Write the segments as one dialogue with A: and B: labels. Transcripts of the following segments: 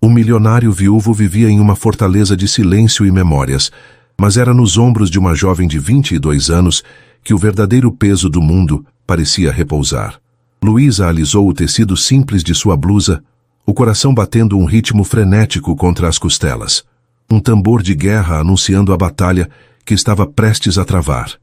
A: O milionário viúvo vivia em uma fortaleza de silêncio e memórias, mas era nos ombros de uma jovem de 22 anos que o verdadeiro peso do mundo parecia repousar. Luísa alisou o tecido simples de sua blusa, o coração batendo um ritmo frenético contra as costelas. Um tambor de guerra anunciando a batalha que estava prestes a travar.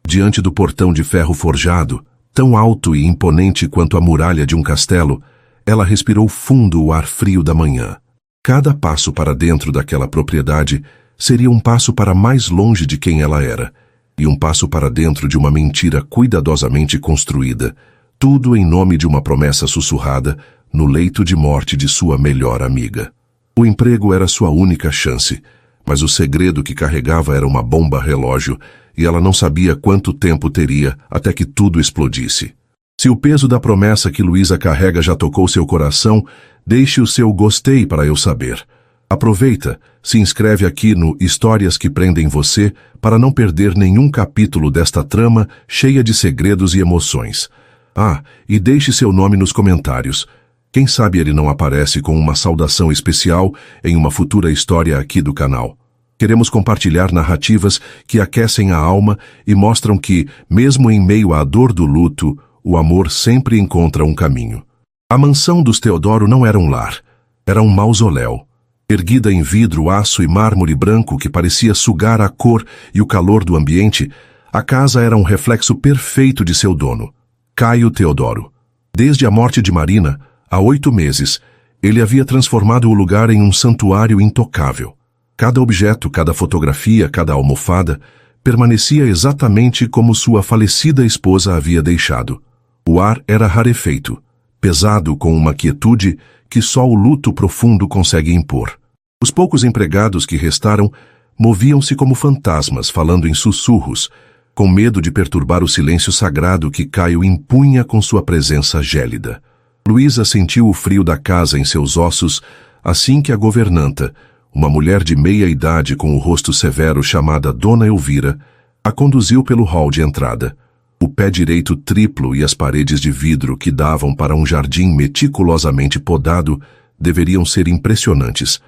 A: Diante do portão de ferro forjado, tão alto e imponente quanto a muralha de um castelo, ela respirou fundo o ar frio da manhã. Cada passo para dentro daquela propriedade seria um passo para mais longe de quem ela era, e um passo para dentro de uma mentira cuidadosamente construída, tudo em nome de uma promessa sussurrada no leito de morte de sua melhor amiga. O emprego era sua única chance, mas o segredo que carregava era uma bomba relógio, e ela não sabia quanto tempo teria até que tudo explodisse. Se o peso da promessa que Luísa carrega já tocou seu coração, deixe o seu gostei para eu saber. Aproveita, se inscreve aqui no Histórias que Prendem Você para não perder nenhum capítulo desta trama cheia de segredos e emoções. Ah, e deixe seu nome nos comentários. Quem sabe ele não aparece com uma saudação especial em uma futura história aqui do canal. Queremos compartilhar narrativas que aquecem a alma e mostram que, mesmo em meio à dor do luto, o amor sempre encontra um caminho. A mansão dos Teodoro não era um lar, era um mausoléu. Erguida em vidro, aço e mármore branco que parecia sugar a cor e o calor do ambiente, a casa era um reflexo perfeito de seu dono, Caio Teodoro. Desde a morte de Marina, há 8 meses, ele havia transformado o lugar em um santuário intocável. Cada objeto, cada fotografia, cada almofada, permanecia exatamente como sua falecida esposa havia deixado. O ar era rarefeito, pesado com uma quietude que só o luto profundo consegue impor. Os poucos empregados que restaram moviam-se como fantasmas, falando em sussurros, com medo de perturbar o silêncio sagrado que Caio impunha com sua presença gélida. Luísa sentiu o frio da casa em seus ossos assim que a governanta, uma mulher de meia idade com o rosto severo chamada Dona Elvira, a conduziu pelo hall de entrada. O pé direito triplo e as paredes de vidro que davam para um jardim meticulosamente podado deveriam ser impressionantes,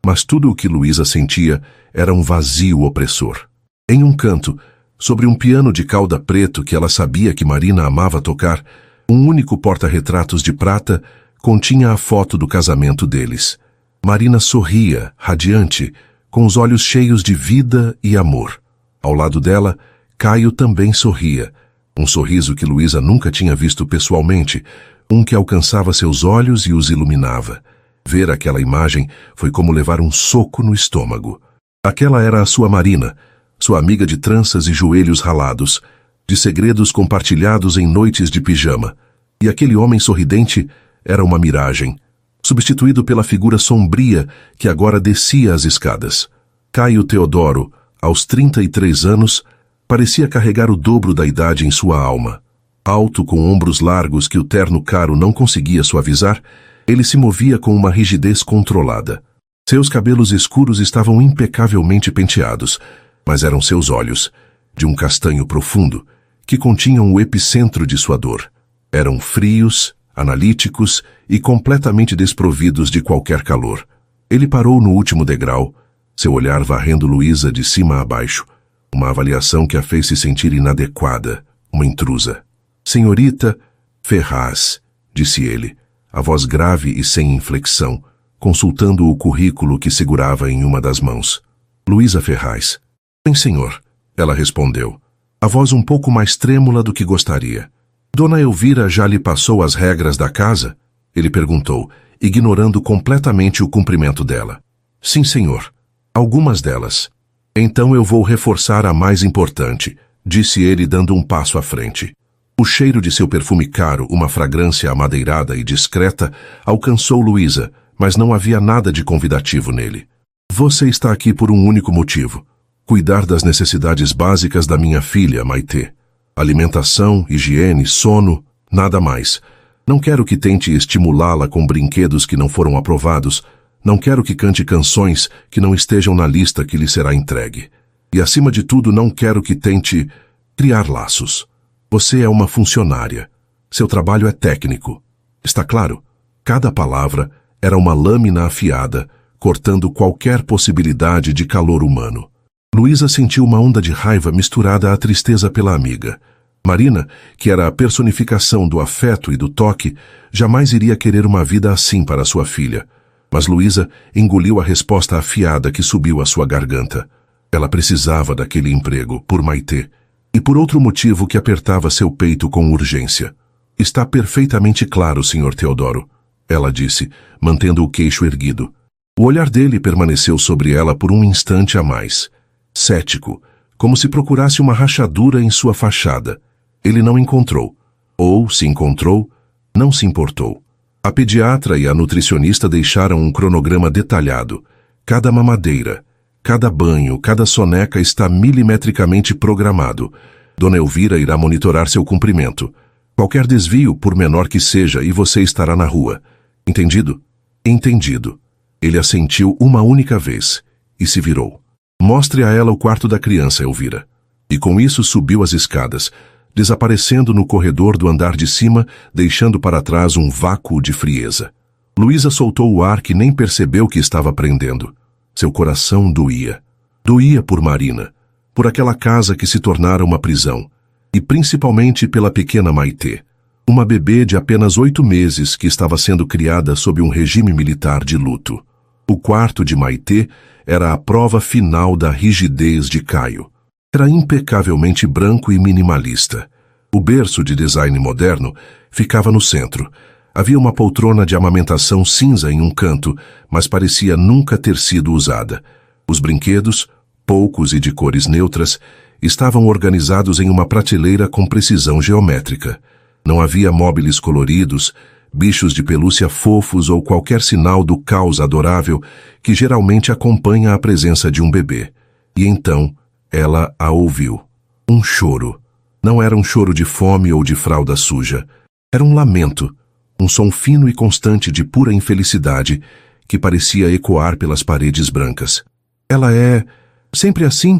A: mas tudo o que Luísa sentia era um vazio opressor. Em um canto, sobre um piano de cauda preto que ela sabia que Marina amava tocar, um único porta-retratos de prata continha a foto do casamento deles. Marina sorria, radiante, com os olhos cheios de vida e amor. Ao lado dela, Caio também sorria, um sorriso que Luísa nunca tinha visto pessoalmente, um que alcançava seus olhos e os iluminava. Ver aquela imagem foi como levar um soco no estômago. Aquela era a sua Marina, sua amiga de tranças e joelhos ralados, de segredos compartilhados em noites de pijama. E aquele homem sorridente era uma miragem, substituído pela figura sombria que agora descia as escadas. Caio Teodoro, aos 33 anos, parecia carregar o dobro da idade em sua alma. Alto, com ombros largos que o terno caro não conseguia suavizar, ele se movia com uma rigidez controlada. Seus cabelos escuros estavam impecavelmente penteados, mas eram seus olhos, de um castanho profundo, que continham o epicentro de sua dor. Eram frios, analíticos e completamente desprovidos de qualquer calor. Ele parou no último degrau, seu olhar varrendo Luísa de cima a baixo, uma avaliação que a fez se sentir inadequada, uma intrusa. Senhorita Ferraz, disse ele, a voz grave e sem inflexão, consultando o currículo que segurava em uma das mãos. Luísa Ferraz. Sim, senhor, ela respondeu, a voz um pouco mais trêmula do que gostaria. Dona Elvira já lhe passou as regras da casa? Ele perguntou, ignorando completamente o cumprimento dela. Sim, senhor. Algumas delas. Então eu vou reforçar a mais importante, disse ele dando um passo à frente. O cheiro de seu perfume caro, uma fragrância amadeirada e discreta, alcançou Luísa, mas não havia nada de convidativo nele. Você está aqui por um único motivo. Cuidar das necessidades básicas da minha filha, Maitê. Alimentação, higiene, sono, nada mais. Não quero que tente estimulá-la com brinquedos que não foram aprovados. Não quero que cante canções que não estejam na lista que lhe será entregue. E, acima de tudo, não quero que tente criar laços. Você é uma funcionária. Seu trabalho é técnico. Está claro? Cada palavra Era uma lâmina afiada, cortando qualquer possibilidade de calor humano. Luísa sentiu uma onda de raiva misturada à tristeza pela amiga. Marina, que era a personificação do afeto e do toque, jamais iria querer uma vida assim para sua filha. Mas Luísa engoliu a resposta afiada que subiu à sua garganta. Ela precisava daquele emprego, por Maitê, e por outro motivo que apertava seu peito com urgência. Está perfeitamente claro, Sr. Teodoro, ela disse, mantendo o queixo erguido. O olhar dele permaneceu sobre ela por um instante a mais. Cético, como se procurasse uma rachadura em sua fachada. Ele não encontrou. Ou, se encontrou, não se importou. A pediatra e a nutricionista deixaram um cronograma detalhado. Cada mamadeira, cada banho, cada soneca está milimetricamente programado. Dona Elvira irá monitorar seu cumprimento. Qualquer desvio, por menor que seja, e você estará na rua. Entendido? Entendido. Ele assentiu uma única vez e se virou. Mostre a ela o quarto da criança, Elvira. E com isso subiu as escadas, desaparecendo no corredor do andar de cima, deixando para trás um vácuo de frieza. Luísa soltou o ar que nem percebeu que estava prendendo. Seu coração doía. Doía por Marina, por aquela casa que se tornara uma prisão, e principalmente pela pequena Maitê, uma bebê de apenas 8 meses que estava sendo criada sob um regime militar de luto. O quarto de Maitê era a prova final da rigidez de Caio. Era impecavelmente branco e minimalista. O berço de design moderno ficava no centro. Havia uma poltrona de amamentação cinza em um canto, mas parecia nunca ter sido usada. Os brinquedos, poucos e de cores neutras, estavam organizados em uma prateleira com precisão geométrica. Não havia móveis coloridos, bichos de pelúcia fofos ou qualquer sinal do caos adorável que geralmente acompanha a presença de um bebê. E então, ela a ouviu. Um choro. Não era um choro de fome ou de fralda suja. Era um lamento, um som fino e constante de pura infelicidade que parecia ecoar pelas paredes brancas. Ela é... sempre assim?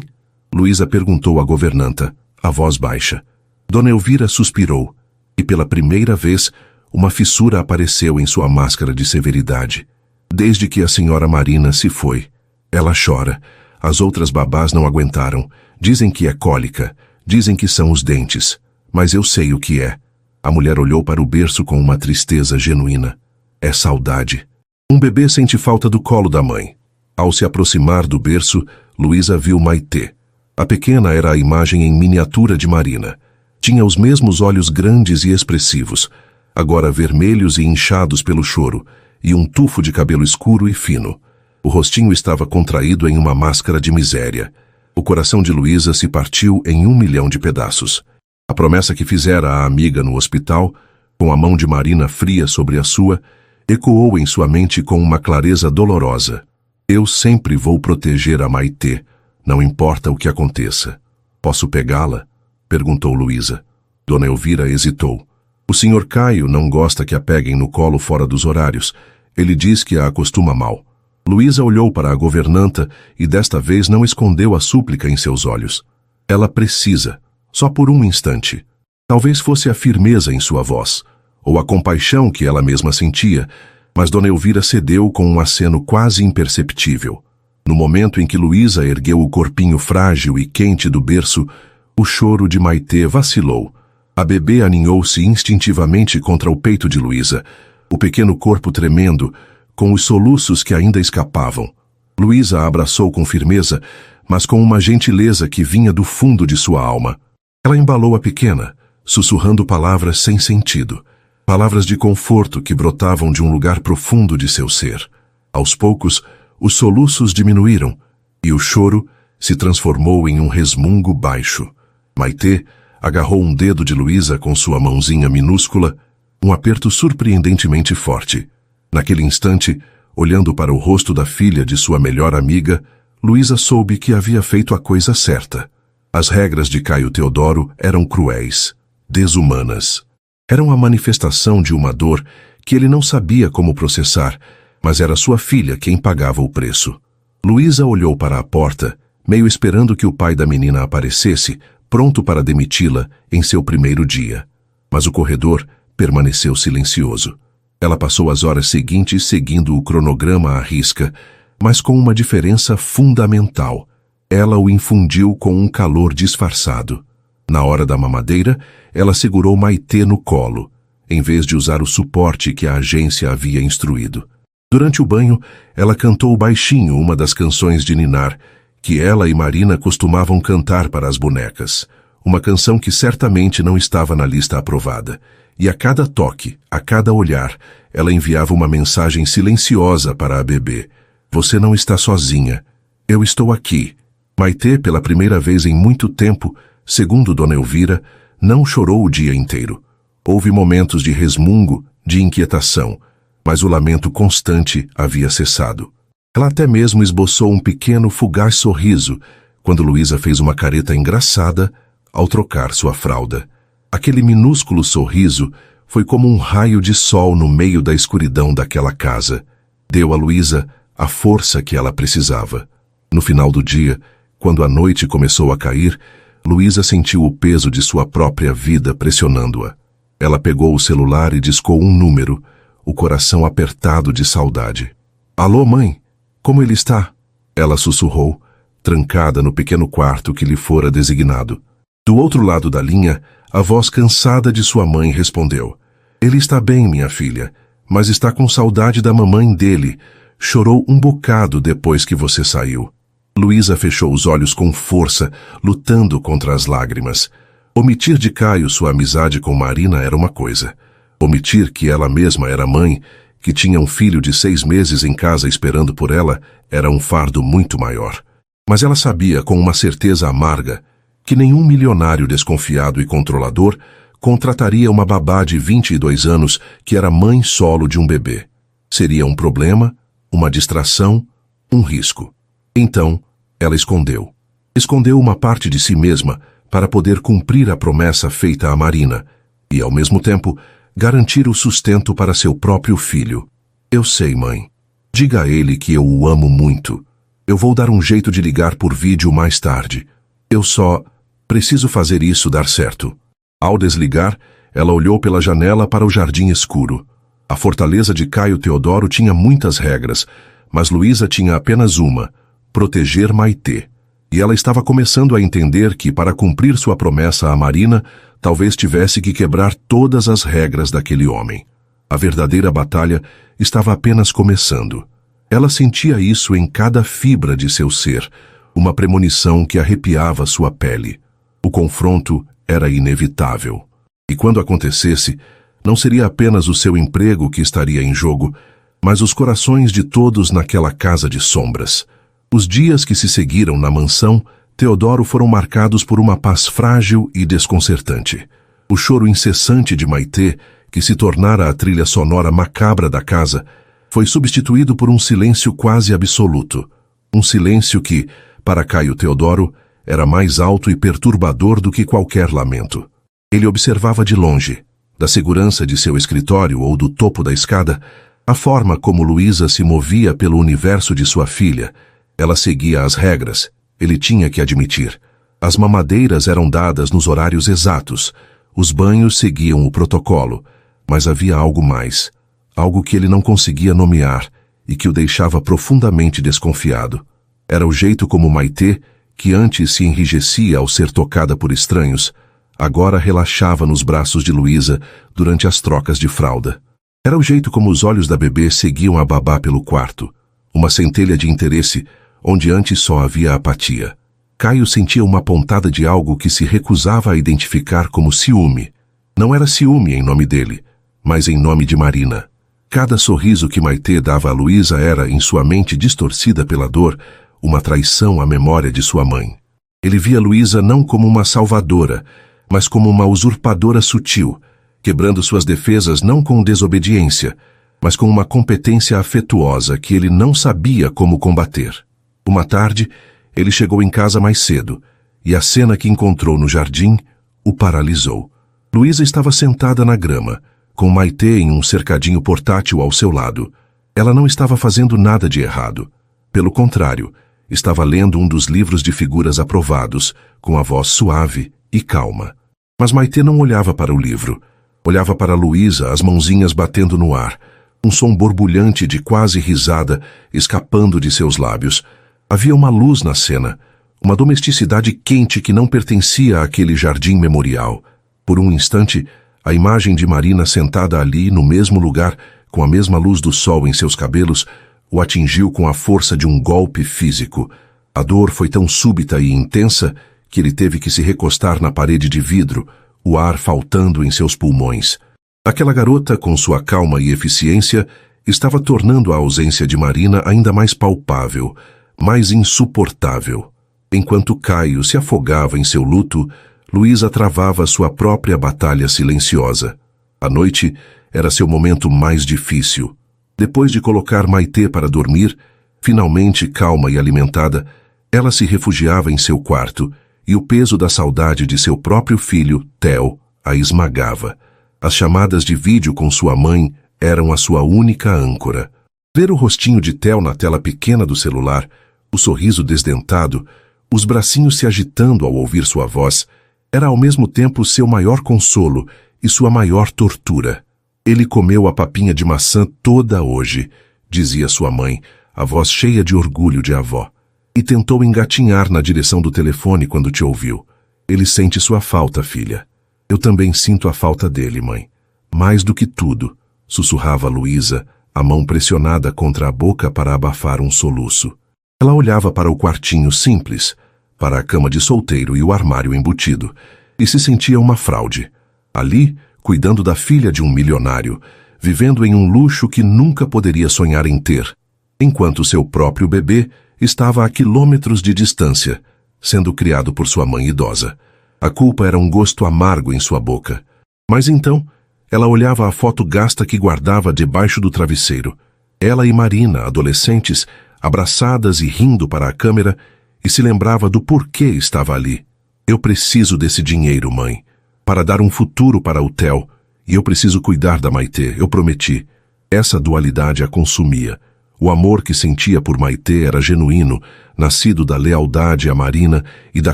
A: Luísa perguntou à governanta, a voz baixa. Dona Elvira suspirou, e pela primeira vez uma fissura apareceu em sua máscara de severidade. Desde que a senhora Marina se foi. Ela chora. As outras babás não aguentaram. Dizem que é cólica. Dizem que são os dentes. Mas eu sei o que é. A mulher olhou para o berço com uma tristeza genuína. É saudade. Um bebê sente falta do colo da mãe. Ao se aproximar do berço, Luísa viu Maitê. A pequena era a imagem em miniatura de Marina. Tinha os mesmos olhos grandes e expressivos, agora vermelhos e inchados pelo choro, e um tufo de cabelo escuro e fino. O rostinho estava contraído em uma máscara de miséria. O coração de Luísa se partiu em 1 milhão de pedaços. A promessa que fizera à amiga no hospital, com a mão de Marina fria sobre a sua, ecoou em sua mente com uma clareza dolorosa. Eu sempre vou proteger a Maitê, não importa o que aconteça. Posso pegá-la? Perguntou Luísa. Dona Elvira hesitou. O Sr. Caio não gosta que a peguem no colo fora dos horários. Ele diz que a acostuma mal. Luísa olhou para a governanta e desta vez não escondeu a súplica em seus olhos. Ela precisa, só por um instante. Talvez fosse a firmeza em sua voz, ou a compaixão que ela mesma sentia, mas Dona Elvira cedeu com um aceno quase imperceptível. No momento em que Luísa ergueu o corpinho frágil e quente do berço, o choro de Maitê vacilou. A bebê aninhou-se instintivamente contra o peito de Luísa, o pequeno corpo tremendo, com os soluços que ainda escapavam. Luísa a abraçou com firmeza, mas com uma gentileza que vinha do fundo de sua alma. Ela embalou a pequena, sussurrando palavras sem sentido, palavras de conforto que brotavam de um lugar profundo de seu ser. Aos poucos, os soluços diminuíram, e o choro se transformou em um resmungo baixo. Maitê agarrou um dedo de Luísa com sua mãozinha minúscula, um aperto surpreendentemente forte. Naquele instante, olhando para o rosto da filha de sua melhor amiga, Luísa soube que havia feito a coisa certa. As regras de Caio Teodoro eram cruéis, desumanas. Eram a manifestação de uma dor que ele não sabia como processar, mas era sua filha quem pagava o preço. Luísa olhou para a porta, meio esperando que o pai da menina aparecesse, pronto para demiti-la em seu primeiro dia. Mas o corredor permaneceu silencioso. Ela passou as horas seguintes seguindo o cronograma à risca, mas com uma diferença fundamental. Ela o infundiu com um calor disfarçado. Na hora da mamadeira, ela segurou Maitê no colo, em vez de usar o suporte que a agência havia instruído. Durante o banho, ela cantou baixinho uma das canções de ninar, que ela e Marina costumavam cantar para as bonecas. Uma canção que certamente não estava na lista aprovada. E a cada toque, a cada olhar, ela enviava uma mensagem silenciosa para a bebê. Você não está sozinha. Eu estou aqui. Maitê, pela primeira vez em muito tempo, segundo Dona Elvira, não chorou o dia inteiro. Houve momentos de resmungo, de inquietação, mas o lamento constante havia cessado. Ela até mesmo esboçou um pequeno, fugaz sorriso quando Luísa fez uma careta engraçada ao trocar sua fralda. Aquele minúsculo sorriso foi como um raio de sol no meio da escuridão daquela casa. Deu a Luísa a força que ela precisava. No final do dia, quando a noite começou a cair, Luísa sentiu o peso de sua própria vida pressionando-a. Ela pegou o celular e discou um número, o coração apertado de saudade. Alô, mãe? Como ele está? Ela sussurrou, trancada no pequeno quarto que lhe fora designado. Do outro lado da linha, a voz cansada de sua mãe respondeu. Ele está bem, minha filha, mas está com saudade da mamãe dele. Chorou um bocado depois que você saiu. Luísa fechou os olhos com força, lutando contra as lágrimas. Omitir de Caio sua amizade com Marina era uma coisa. Omitir que ela mesma era mãe, que tinha um filho de 6 meses em casa esperando por ela, era um fardo muito maior. Mas ela sabia com uma certeza amarga que nenhum milionário desconfiado e controlador contrataria uma babá de 22 anos que era mãe solo de um bebê. Seria um problema, uma distração, um risco. Então, ela escondeu. Escondeu uma parte de si mesma para poder cumprir a promessa feita a Marina e, ao mesmo tempo, garantir o sustento para seu próprio filho. Eu sei, mãe. Diga a ele que eu o amo muito. Eu vou dar um jeito de ligar por vídeo mais tarde. Eu só preciso fazer isso dar certo. Ao desligar, ela olhou pela janela para o jardim escuro. A fortaleza de Caio Teodoro tinha muitas regras, mas Luísa tinha apenas uma: proteger Maitê. E ela estava começando a entender que, para cumprir sua promessa a Marina, talvez tivesse que quebrar todas as regras daquele homem. A verdadeira batalha estava apenas começando. Ela sentia isso em cada fibra de seu ser, uma premonição que arrepiava sua pele. O confronto era inevitável. E quando acontecesse, não seria apenas o seu emprego que estaria em jogo, mas os corações de todos naquela casa de sombras. Os dias que se seguiram na mansão Teodoro foram marcados por uma paz frágil e desconcertante. O choro incessante de Maitê, que se tornara a trilha sonora macabra da casa, foi substituído por um silêncio quase absoluto. Um silêncio que, para Caio Teodoro, era mais alto e perturbador do que qualquer lamento. Ele observava de longe, da segurança de seu escritório ou do topo da escada, a forma como Luísa se movia pelo universo de sua filha. Ela seguia as regras, ele tinha que admitir. As mamadeiras eram dadas nos horários exatos, os banhos seguiam o protocolo, mas havia algo mais, algo que ele não conseguia nomear e que o deixava profundamente desconfiado. Era o jeito como Maitê, que antes se enrijecia ao ser tocada por estranhos, agora relaxava nos braços de Luísa durante as trocas de fralda. Era o jeito como os olhos da bebê seguiam a babá pelo quarto, uma centelha de interesse onde antes só havia apatia. Caio sentia uma pontada de algo que se recusava a identificar como ciúme. Não era ciúme em nome dele, mas em nome de Marina. Cada sorriso que Maitê dava a Luísa era, em sua mente distorcida pela dor, uma traição à memória de sua mãe. Ele via Luísa não como uma salvadora, mas como uma usurpadora sutil, quebrando suas defesas não com desobediência, mas com uma competência afetuosa que ele não sabia como combater. Uma tarde, ele chegou em casa mais cedo, e a cena que encontrou no jardim o paralisou. Luísa estava sentada na grama, com Maitê em um cercadinho portátil ao seu lado. Ela não estava fazendo nada de errado. Pelo contrário, estava lendo um dos livros de figuras aprovados, com a voz suave e calma. Mas Maitê não olhava para o livro. Olhava para Luísa, as mãozinhas batendo no ar, um som borbulhante de quase risada escapando de seus lábios. Havia uma luz na cena, uma domesticidade quente que não pertencia àquele jardim memorial. Por um instante, a imagem de Marina sentada ali, no mesmo lugar, com a mesma luz do sol em seus cabelos, o atingiu com a força de um golpe físico. A dor foi tão súbita e intensa que ele teve que se recostar na parede de vidro, o ar faltando em seus pulmões. Aquela garota, com sua calma e eficiência, estava tornando a ausência de Marina ainda mais palpável, mais insuportável. Enquanto Caio se afogava em seu luto, Luísa travava sua própria batalha silenciosa. A noite era seu momento mais difícil. Depois de colocar Maitê para dormir, finalmente calma e alimentada, ela se refugiava em seu quarto, e o peso da saudade de seu próprio filho, Theo, a esmagava. As chamadas de vídeo com sua mãe eram a sua única âncora. Ver o rostinho de Theo na tela pequena do celular, o sorriso desdentado, os bracinhos se agitando ao ouvir sua voz, era ao mesmo tempo seu maior consolo e sua maior tortura. Ele comeu a papinha de maçã toda hoje, dizia sua mãe, a voz cheia de orgulho de avó, e tentou engatinhar na direção do telefone quando te ouviu. Ele sente sua falta, filha. Eu também sinto a falta dele, mãe. Mais do que tudo, sussurrava Luísa, a mão pressionada contra a boca para abafar um soluço. Ela olhava para o quartinho simples, para a cama de solteiro e o armário embutido, e se sentia uma fraude. Ali, cuidando da filha de um milionário, vivendo em um luxo que nunca poderia sonhar em ter, enquanto seu próprio bebê estava a quilômetros de distância, sendo criado por sua mãe idosa. A culpa era um gosto amargo em sua boca. Mas então, ela olhava a foto gasta que guardava debaixo do travesseiro. Ela e Marina, adolescentes, abraçadas e rindo para a câmera, e se lembrava do porquê estava ali. Eu preciso desse dinheiro, mãe, para dar um futuro para o Theo, e eu preciso cuidar da Maitê, eu prometi. Essa dualidade a consumia. O amor que sentia por Maitê era genuíno, nascido da lealdade à Marina e da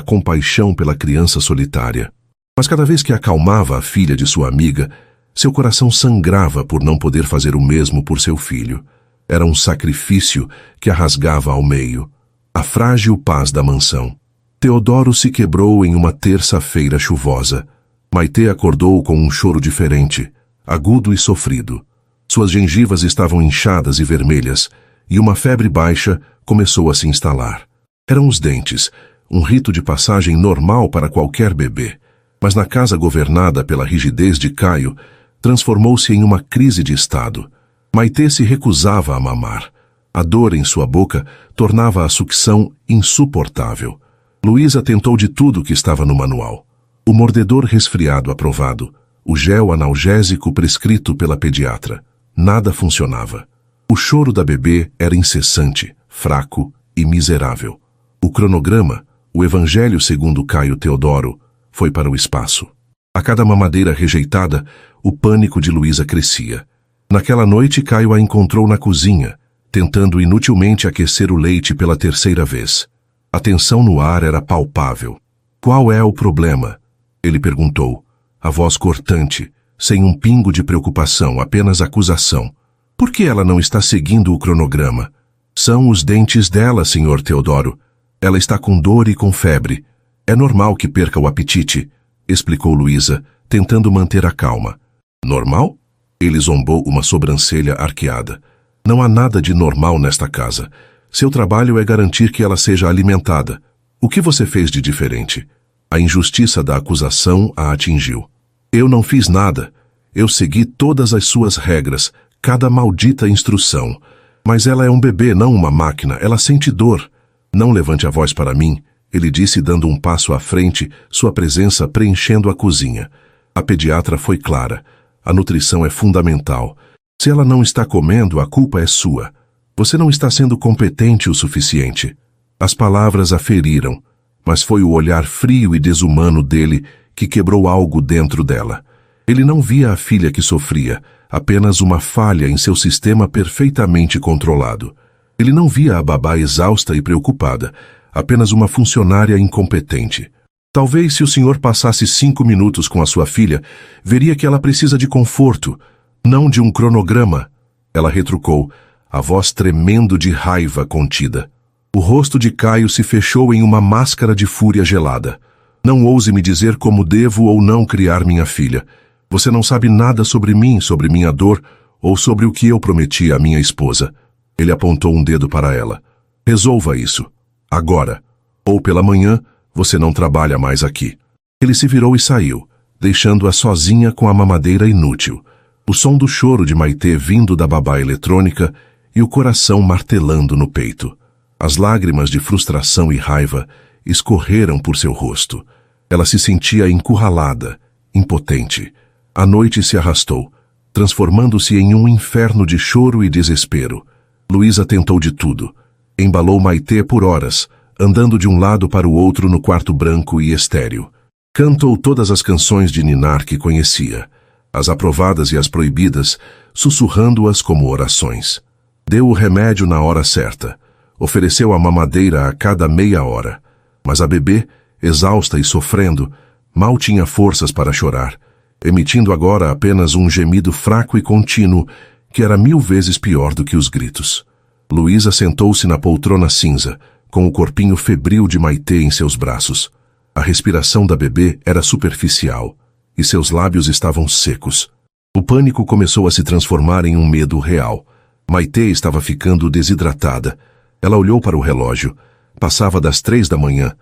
A: compaixão pela criança solitária. Mas cada vez que acalmava a filha de sua amiga, seu coração sangrava por não poder fazer o mesmo por seu filho. Era um sacrifício que a rasgava ao meio. A frágil paz da mansão. Teodoro se quebrou em uma terça-feira chuvosa. Maitê acordou com um choro diferente, agudo e sofrido. Suas gengivas estavam inchadas e vermelhas, e uma febre baixa começou a se instalar. Eram os dentes, um rito de passagem normal para qualquer bebê, mas na casa governada pela rigidez de Caio, transformou-se em uma crise de estado. Maitê se recusava a mamar. A dor em sua boca tornava a sucção insuportável. Luísa tentou de tudo que estava no manual. O mordedor resfriado aprovado, o gel analgésico prescrito pela pediatra. Nada funcionava. O choro da bebê era incessante, fraco e miserável. O cronograma, o Evangelho segundo Caio Teodoro, foi para o espaço. A cada mamadeira rejeitada, o pânico de Luísa crescia. Naquela noite, Caio a encontrou na cozinha, tentando inutilmente aquecer o leite pela terceira vez. A tensão no ar era palpável. Qual é o problema? Ele perguntou, a voz cortante, sem um pingo de preocupação, apenas acusação. Por que ela não está seguindo o cronograma? São os dentes dela, senhor Teodoro. Ela está com dor e com febre. É normal que perca o apetite, explicou Luísa, tentando manter a calma. Normal? Ele zombou, uma sobrancelha arqueada. Não há nada de normal nesta casa. Seu trabalho é garantir que ela seja alimentada. O que você fez de diferente? A injustiça da acusação a atingiu. Eu não fiz nada. Eu segui todas as suas regras, cada maldita instrução. Mas ela é um bebê, não uma máquina. Ela sente dor. Não levante a voz para mim, ele disse dando um passo à frente, sua presença preenchendo a cozinha. A pediatra foi clara. A nutrição é fundamental. Se ela não está comendo, a culpa é sua. Você não está sendo competente o suficiente. As palavras a feriram, mas foi o olhar frio e desumano dele que quebrou algo dentro dela. Ele não via a filha que sofria, apenas uma falha em seu sistema perfeitamente controlado. Ele não via a babá exausta e preocupada, apenas uma funcionária incompetente. Talvez se o senhor passasse 5 minutos com a sua filha, veria que ela precisa de conforto, não de um cronograma. Ela retrucou, a voz tremendo de raiva contida. O rosto de Caio se fechou em uma máscara de fúria gelada. Não ouse me dizer como devo ou não criar minha filha. Você não sabe nada sobre mim, sobre minha dor, ou sobre o que eu prometi à minha esposa. Ele apontou um dedo para ela. Resolva isso. Agora. Ou pela manhã, você não trabalha mais aqui. Ele se virou e saiu, deixando-a sozinha com a mamadeira inútil. O som do choro de Maitê vindo da babá eletrônica e o coração martelando no peito. As lágrimas de frustração e raiva escorreram por seu rosto. Ela se sentia encurralada, impotente. A noite se arrastou, transformando-se em um inferno de choro e desespero. Luísa tentou de tudo. Embalou Maitê por horas, andando de um lado para o outro no quarto branco e estéril. Cantou todas as canções de ninar que conhecia, as aprovadas e as proibidas, sussurrando-as como orações. Deu o remédio na hora certa. Ofereceu a mamadeira a cada meia hora. Mas a bebê, exausta e sofrendo, mal tinha forças para chorar, emitindo agora apenas um gemido fraco e contínuo, que era 1000 vezes pior do que os gritos. Luísa sentou-se na poltrona cinza, com o corpinho febril de Maitê em seus braços. A respiração da bebê era superficial, e seus lábios estavam secos. O pânico começou a se transformar em um medo real. Maitê estava ficando desidratada. Ela olhou para o relógio. Passava das 3 da manhã.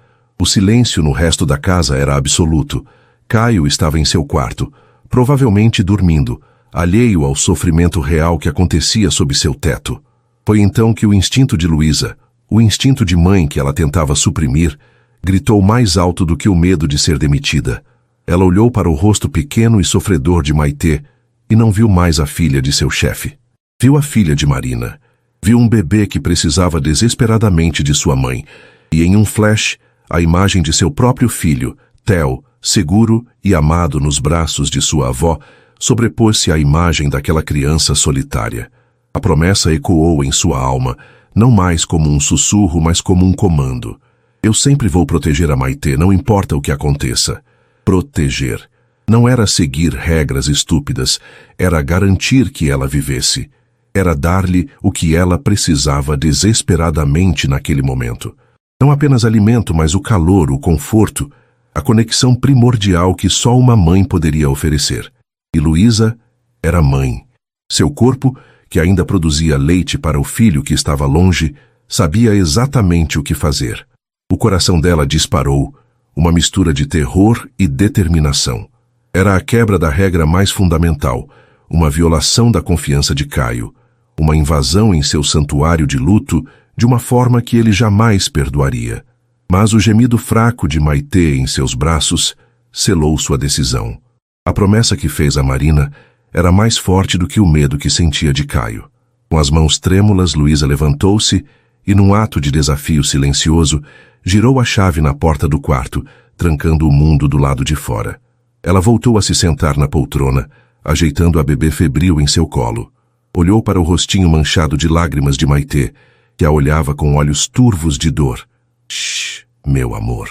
A: O silêncio no resto da casa era absoluto. Caio estava em seu quarto, provavelmente dormindo, alheio ao sofrimento real que acontecia sob seu teto. Foi então que o instinto de Luísa, o instinto de mãe que ela tentava suprimir, gritou mais alto do que o medo de ser demitida. Ela olhou para o rosto pequeno e sofredor de Maitê e não viu mais a filha de seu chefe. Viu a filha de Marina. Viu um bebê que precisava desesperadamente de sua mãe, e em um flash, a imagem de seu próprio filho, Theo, seguro e amado nos braços de sua avó, sobrepôs-se à imagem daquela criança solitária. A promessa ecoou em sua alma, não mais como um sussurro, mas como um comando. Eu sempre vou proteger a Maitê, não importa o que aconteça. Proteger. Não era seguir regras estúpidas, era garantir que ela vivesse. Era dar-lhe o que ela precisava desesperadamente naquele momento. Não apenas alimento, mas o calor, o conforto, a conexão primordial que só uma mãe poderia oferecer. E Luísa era mãe. Seu corpo, que ainda produzia leite para o filho que estava longe, sabia exatamente o que fazer. O coração dela disparou, uma mistura de terror e determinação. Era a quebra da regra mais fundamental, uma violação da confiança de Caio, uma invasão em seu santuário de luto de uma forma que ele jamais perdoaria. Mas o gemido fraco de Maitê em seus braços selou sua decisão. A promessa que fez a Marina era mais forte do que o medo que sentia de Caio. Com as mãos trêmulas, Luísa levantou-se e, num ato de desafio silencioso, girou a chave na porta do quarto, trancando o mundo do lado de fora. Ela voltou a se sentar na poltrona, ajeitando a bebê febril em seu colo. Olhou para o rostinho manchado de lágrimas de Maitê, que a olhava com olhos turvos de dor. Shhh, meu amor.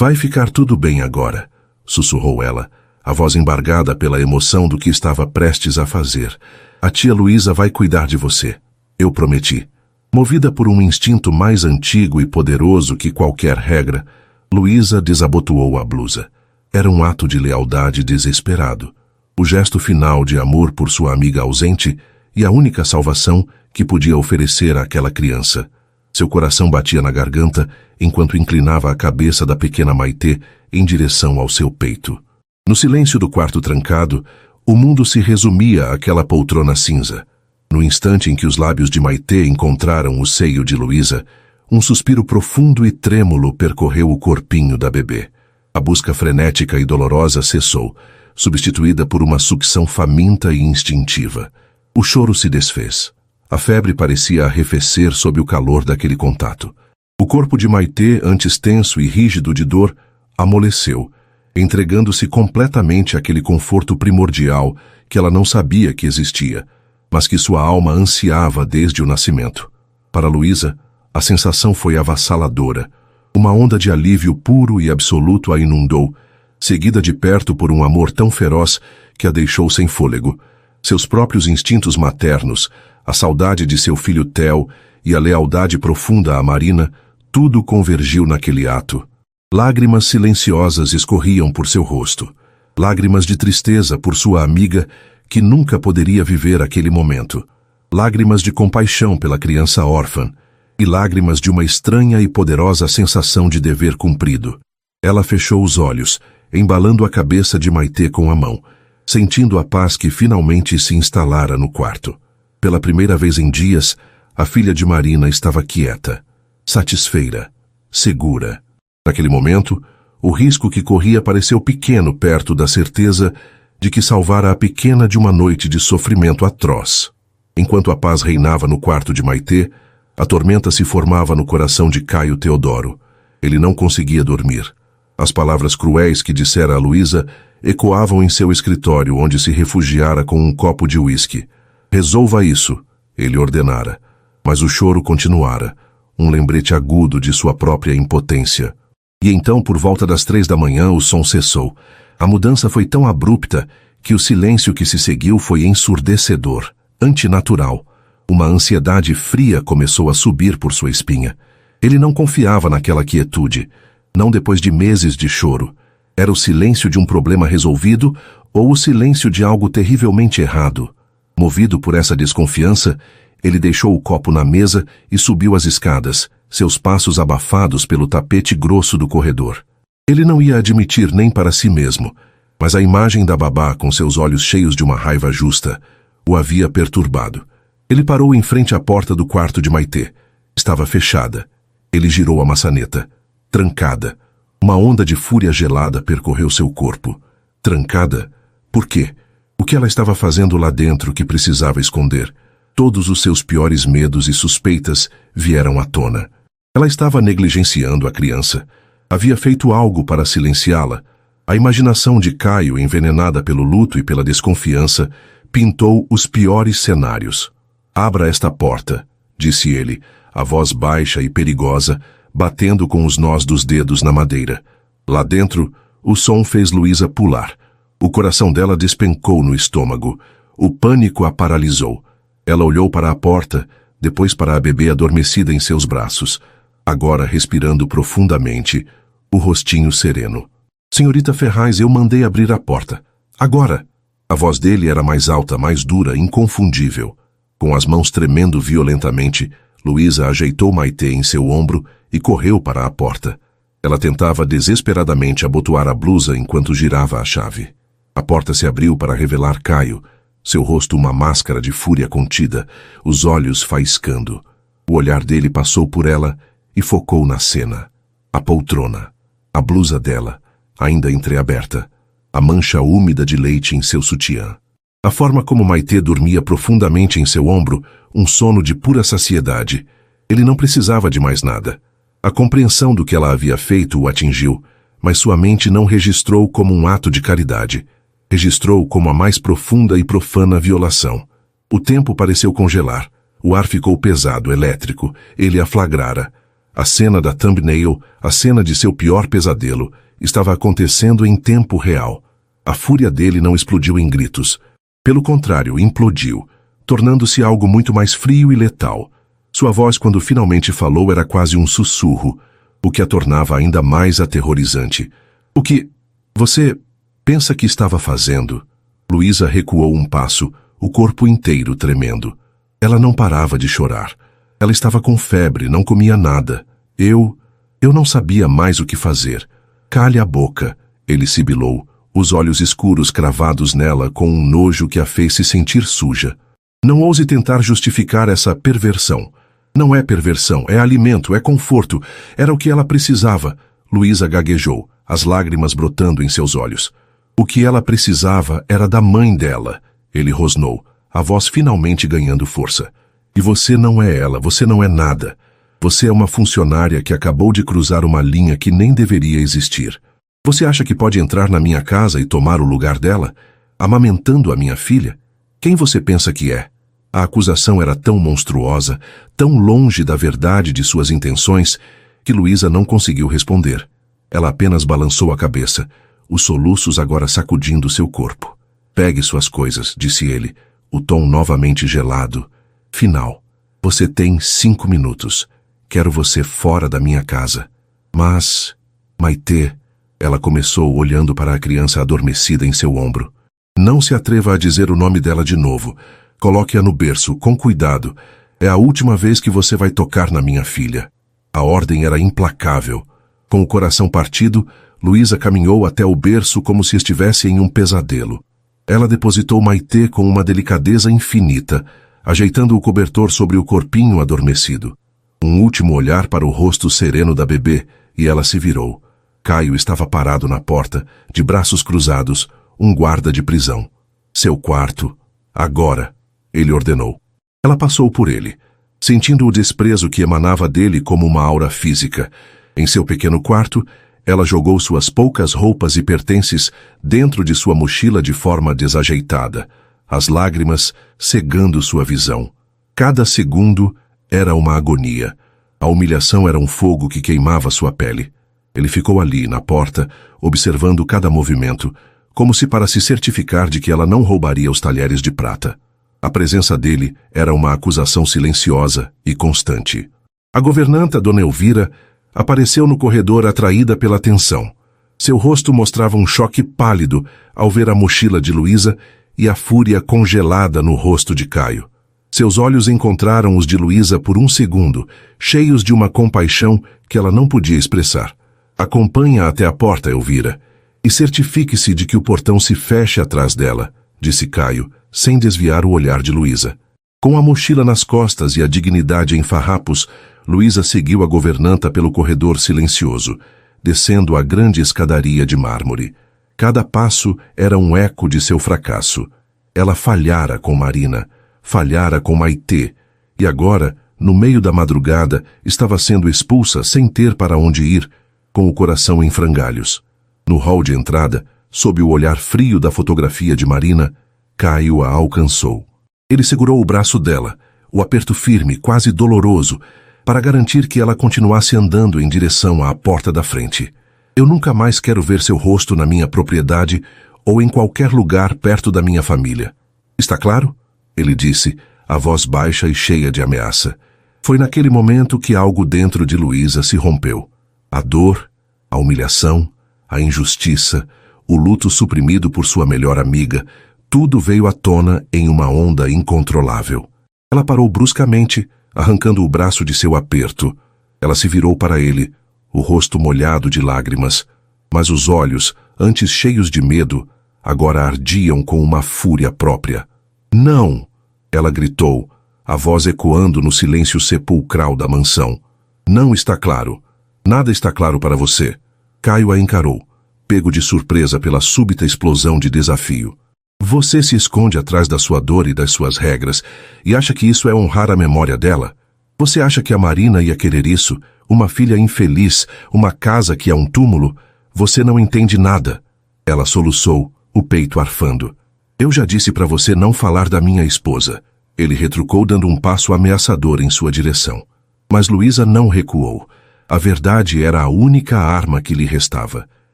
A: Vai ficar tudo bem agora, sussurrou ela, a voz embargada pela emoção do que estava prestes a fazer. A tia Luísa vai cuidar de você. Eu prometi. Movida por um instinto mais antigo e poderoso que qualquer regra, Luísa desabotoou a blusa. Era um ato de lealdade desesperado. O gesto final de amor por sua amiga ausente e a única salvação que podia oferecer àquela criança. Seu coração batia na garganta enquanto inclinava a cabeça da pequena Maitê em direção ao seu peito. No silêncio do quarto trancado, o mundo se resumia àquela poltrona cinza. No instante em que os lábios de Maitê encontraram o seio de Luísa, um suspiro profundo e trêmulo percorreu o corpinho da bebê. A busca frenética e dolorosa cessou, substituída por uma sucção faminta e instintiva. O choro se desfez. A febre parecia arrefecer sob o calor daquele contato. O corpo de Maitê, antes tenso e rígido de dor, amoleceu, entregando-se completamente àquele conforto primordial que ela não sabia que existia, mas que sua alma ansiava desde o nascimento. Para Luísa, a sensação foi avassaladora. Uma onda de alívio puro e absoluto a inundou, seguida de perto por um amor tão feroz que a deixou sem fôlego. Seus próprios instintos maternos, a saudade de seu filho Theo e a lealdade profunda à Marina, tudo convergiu naquele ato. Lágrimas silenciosas escorriam por seu rosto. Lágrimas de tristeza por sua amiga, que nunca poderia viver aquele momento. Lágrimas de compaixão pela criança órfã. E lágrimas de uma estranha e poderosa sensação de dever cumprido. Ela fechou os olhos, embalando a cabeça de Maitê com a mão, sentindo a paz que finalmente se instalara no quarto. Pela primeira vez em dias, a filha de Marina estava quieta, satisfeita, segura. Naquele momento, o risco que corria pareceu pequeno perto da certeza de que salvara a pequena de uma noite de sofrimento atroz. Enquanto a paz reinava no quarto de Maitê, a tormenta se formava no coração de Caio Teodoro. Ele não conseguia dormir. As palavras cruéis que dissera a Luísa ecoavam em seu escritório, onde se refugiara com um copo de uísque. Resolva isso, ele ordenara. Mas o choro continuara, um lembrete agudo de sua própria impotência. E então, por volta das 3 da manhã, o som cessou. A mudança foi tão abrupta que o silêncio que se seguiu foi ensurdecedor, antinatural. Uma ansiedade fria começou a subir por sua espinha. Ele não confiava naquela quietude, não depois de meses de choro. Era o silêncio de um problema resolvido ou o silêncio de algo terrivelmente errado. Movido por essa desconfiança, ele deixou o copo na mesa e subiu as escadas, seus passos abafados pelo tapete grosso do corredor. Ele não ia admitir nem para si mesmo, mas a imagem da babá com seus olhos cheios de uma raiva justa o havia perturbado. Ele parou em frente à porta do quarto de Maitê. Estava fechada. Ele girou a maçaneta. Trancada. Uma onda de fúria gelada percorreu seu corpo. Trancada? Por quê? O que ela estava fazendo lá dentro que precisava esconder? Todos os seus piores medos e suspeitas vieram à tona. Ela estava negligenciando a criança. Havia feito algo para silenciá-la. A imaginação de Caio, envenenada pelo luto e pela desconfiança, pintou os piores cenários. Abra esta porta, disse ele, a voz baixa e perigosa, batendo com os nós dos dedos na madeira. Lá dentro, o som fez Luísa pular. O coração dela despencou no estômago. O pânico a paralisou. Ela olhou para a porta, depois para a bebê adormecida em seus braços, agora respirando profundamente, o rostinho sereno. Senhorita Ferraz, eu mandei abrir a porta. Agora! A voz dele era mais alta, mais dura, inconfundível. Com as mãos tremendo violentamente, Luísa ajeitou Maitê em seu ombro e correu para a porta. Ela tentava desesperadamente abotoar a blusa enquanto girava a chave. A porta se abriu para revelar Caio, seu rosto uma máscara de fúria contida, os olhos faiscando. O olhar dele passou por ela e focou na cena. A poltrona, a blusa dela, ainda entreaberta, a mancha úmida de leite em seu sutiã. A forma como Maitê dormia profundamente em seu ombro, um sono de pura saciedade. Ele não precisava de mais nada. A compreensão do que ela havia feito o atingiu, mas sua mente não registrou como um ato de caridade. Registrou como a mais profunda e profana violação. O tempo pareceu congelar. O ar ficou pesado, elétrico. Ele a flagrara. A cena da thumbnail, a cena de seu pior pesadelo, estava acontecendo em tempo real. A fúria dele não explodiu em gritos. Pelo contrário, implodiu, tornando-se algo muito mais frio e letal. Sua voz, quando finalmente falou, era quase um sussurro, o que a tornava ainda mais aterrorizante. O que você pensa que estava fazendo? Luísa recuou um passo, o corpo inteiro tremendo. Ela não parava de chorar. Ela estava com febre, não comia nada. Eu não sabia mais o que fazer. Cale a boca, ele sibilou, os olhos escuros cravados nela com um nojo que a fez se sentir suja. Não ouse tentar justificar essa perversão. Não é perversão, é alimento, é conforto. Era o que ela precisava. Luísa gaguejou, as lágrimas brotando em seus olhos. O que ela precisava era da mãe dela. Ele rosnou, a voz finalmente ganhando força. E você não é ela, você não é nada. Você é uma funcionária que acabou de cruzar uma linha que nem deveria existir. Você acha que pode entrar na minha casa e tomar o lugar dela, amamentando a minha filha? Quem você pensa que é? A acusação era tão monstruosa, tão longe da verdade de suas intenções, que Luísa não conseguiu responder. Ela apenas balançou a cabeça, os soluços agora sacudindo seu corpo. Pegue suas coisas, disse ele, o tom novamente gelado. Final. Você tem 5 minutos. Quero você fora da minha casa. Mas... Maitê, ela começou olhando para a criança adormecida em seu ombro. Não se atreva a dizer o nome dela de novo. Coloque-a no berço, com cuidado. É a última vez que você vai tocar na minha filha. A ordem era implacável. Com o coração partido, Luísa caminhou até o berço como se estivesse em um pesadelo. Ela depositou Maitê com uma delicadeza infinita, ajeitando o cobertor sobre o corpinho adormecido. Um último olhar para o rosto sereno da bebê, e ela se virou. Caio estava parado na porta, de braços cruzados, um guarda de prisão. Seu quarto. Agora, ele ordenou. Ela passou por ele, sentindo o desprezo que emanava dele como uma aura física. Em seu pequeno quarto, ela jogou suas poucas roupas e pertences dentro de sua mochila de forma desajeitada, as lágrimas cegando sua visão. Cada segundo era uma agonia. A humilhação era um fogo que queimava sua pele. Ele ficou ali, na porta, observando cada movimento, como se para se certificar de que ela não roubaria os talheres de prata. A presença dele era uma acusação silenciosa e constante. A governanta, Dona Elvira, apareceu no corredor atraída pela tensão. Seu rosto mostrava um choque pálido ao ver a mochila de Luísa e a fúria congelada no rosto de Caio. Seus olhos encontraram os de Luísa por um segundo, cheios de uma compaixão que ela não podia expressar. Acompanhe-a até a porta, Elvira, e certifique-se de que o portão se feche atrás dela, disse Caio, sem desviar o olhar de Luísa. Com a mochila nas costas e a dignidade em farrapos, Luísa seguiu a governanta pelo corredor silencioso, descendo a grande escadaria de mármore. Cada passo era um eco de seu fracasso. Ela falhara com Marina, falhara com Maitê, e agora, no meio da madrugada, estava sendo expulsa sem ter para onde ir, com o coração em frangalhos. No hall de entrada, sob o olhar frio da fotografia de Marina, Caio a alcançou. Ele segurou o braço dela, o aperto firme, quase doloroso, para garantir que ela continuasse andando em direção à porta da frente. Eu nunca mais quero ver seu rosto na minha propriedade ou em qualquer lugar perto da minha família. Está claro? Ele disse, a voz baixa e cheia de ameaça. Foi naquele momento que algo dentro de Luísa se rompeu. A dor, a humilhação, a injustiça, o luto suprimido por sua melhor amiga, tudo veio à tona em uma onda incontrolável. Ela parou bruscamente, arrancando o braço de seu aperto. Ela se virou para ele, o rosto molhado de lágrimas, mas os olhos, antes cheios de medo, agora ardiam com uma fúria própria. Não! Ela gritou, a voz ecoando no silêncio sepulcral da mansão. Não está claro. Nada está claro para você. Caio a encarou, pego de surpresa pela súbita explosão de desafio. Você se esconde atrás da sua dor e das suas regras e acha que isso é honrar a memória dela? Você acha que a Marina ia querer isso? Uma filha infeliz, uma casa que é um túmulo? Você não entende nada. Ela soluçou, o peito arfando. Eu já disse para você não falar da minha esposa. Ele retrucou dando um passo ameaçador em sua direção. Mas Luísa não recuou. A verdade era a única arma que lhe restava.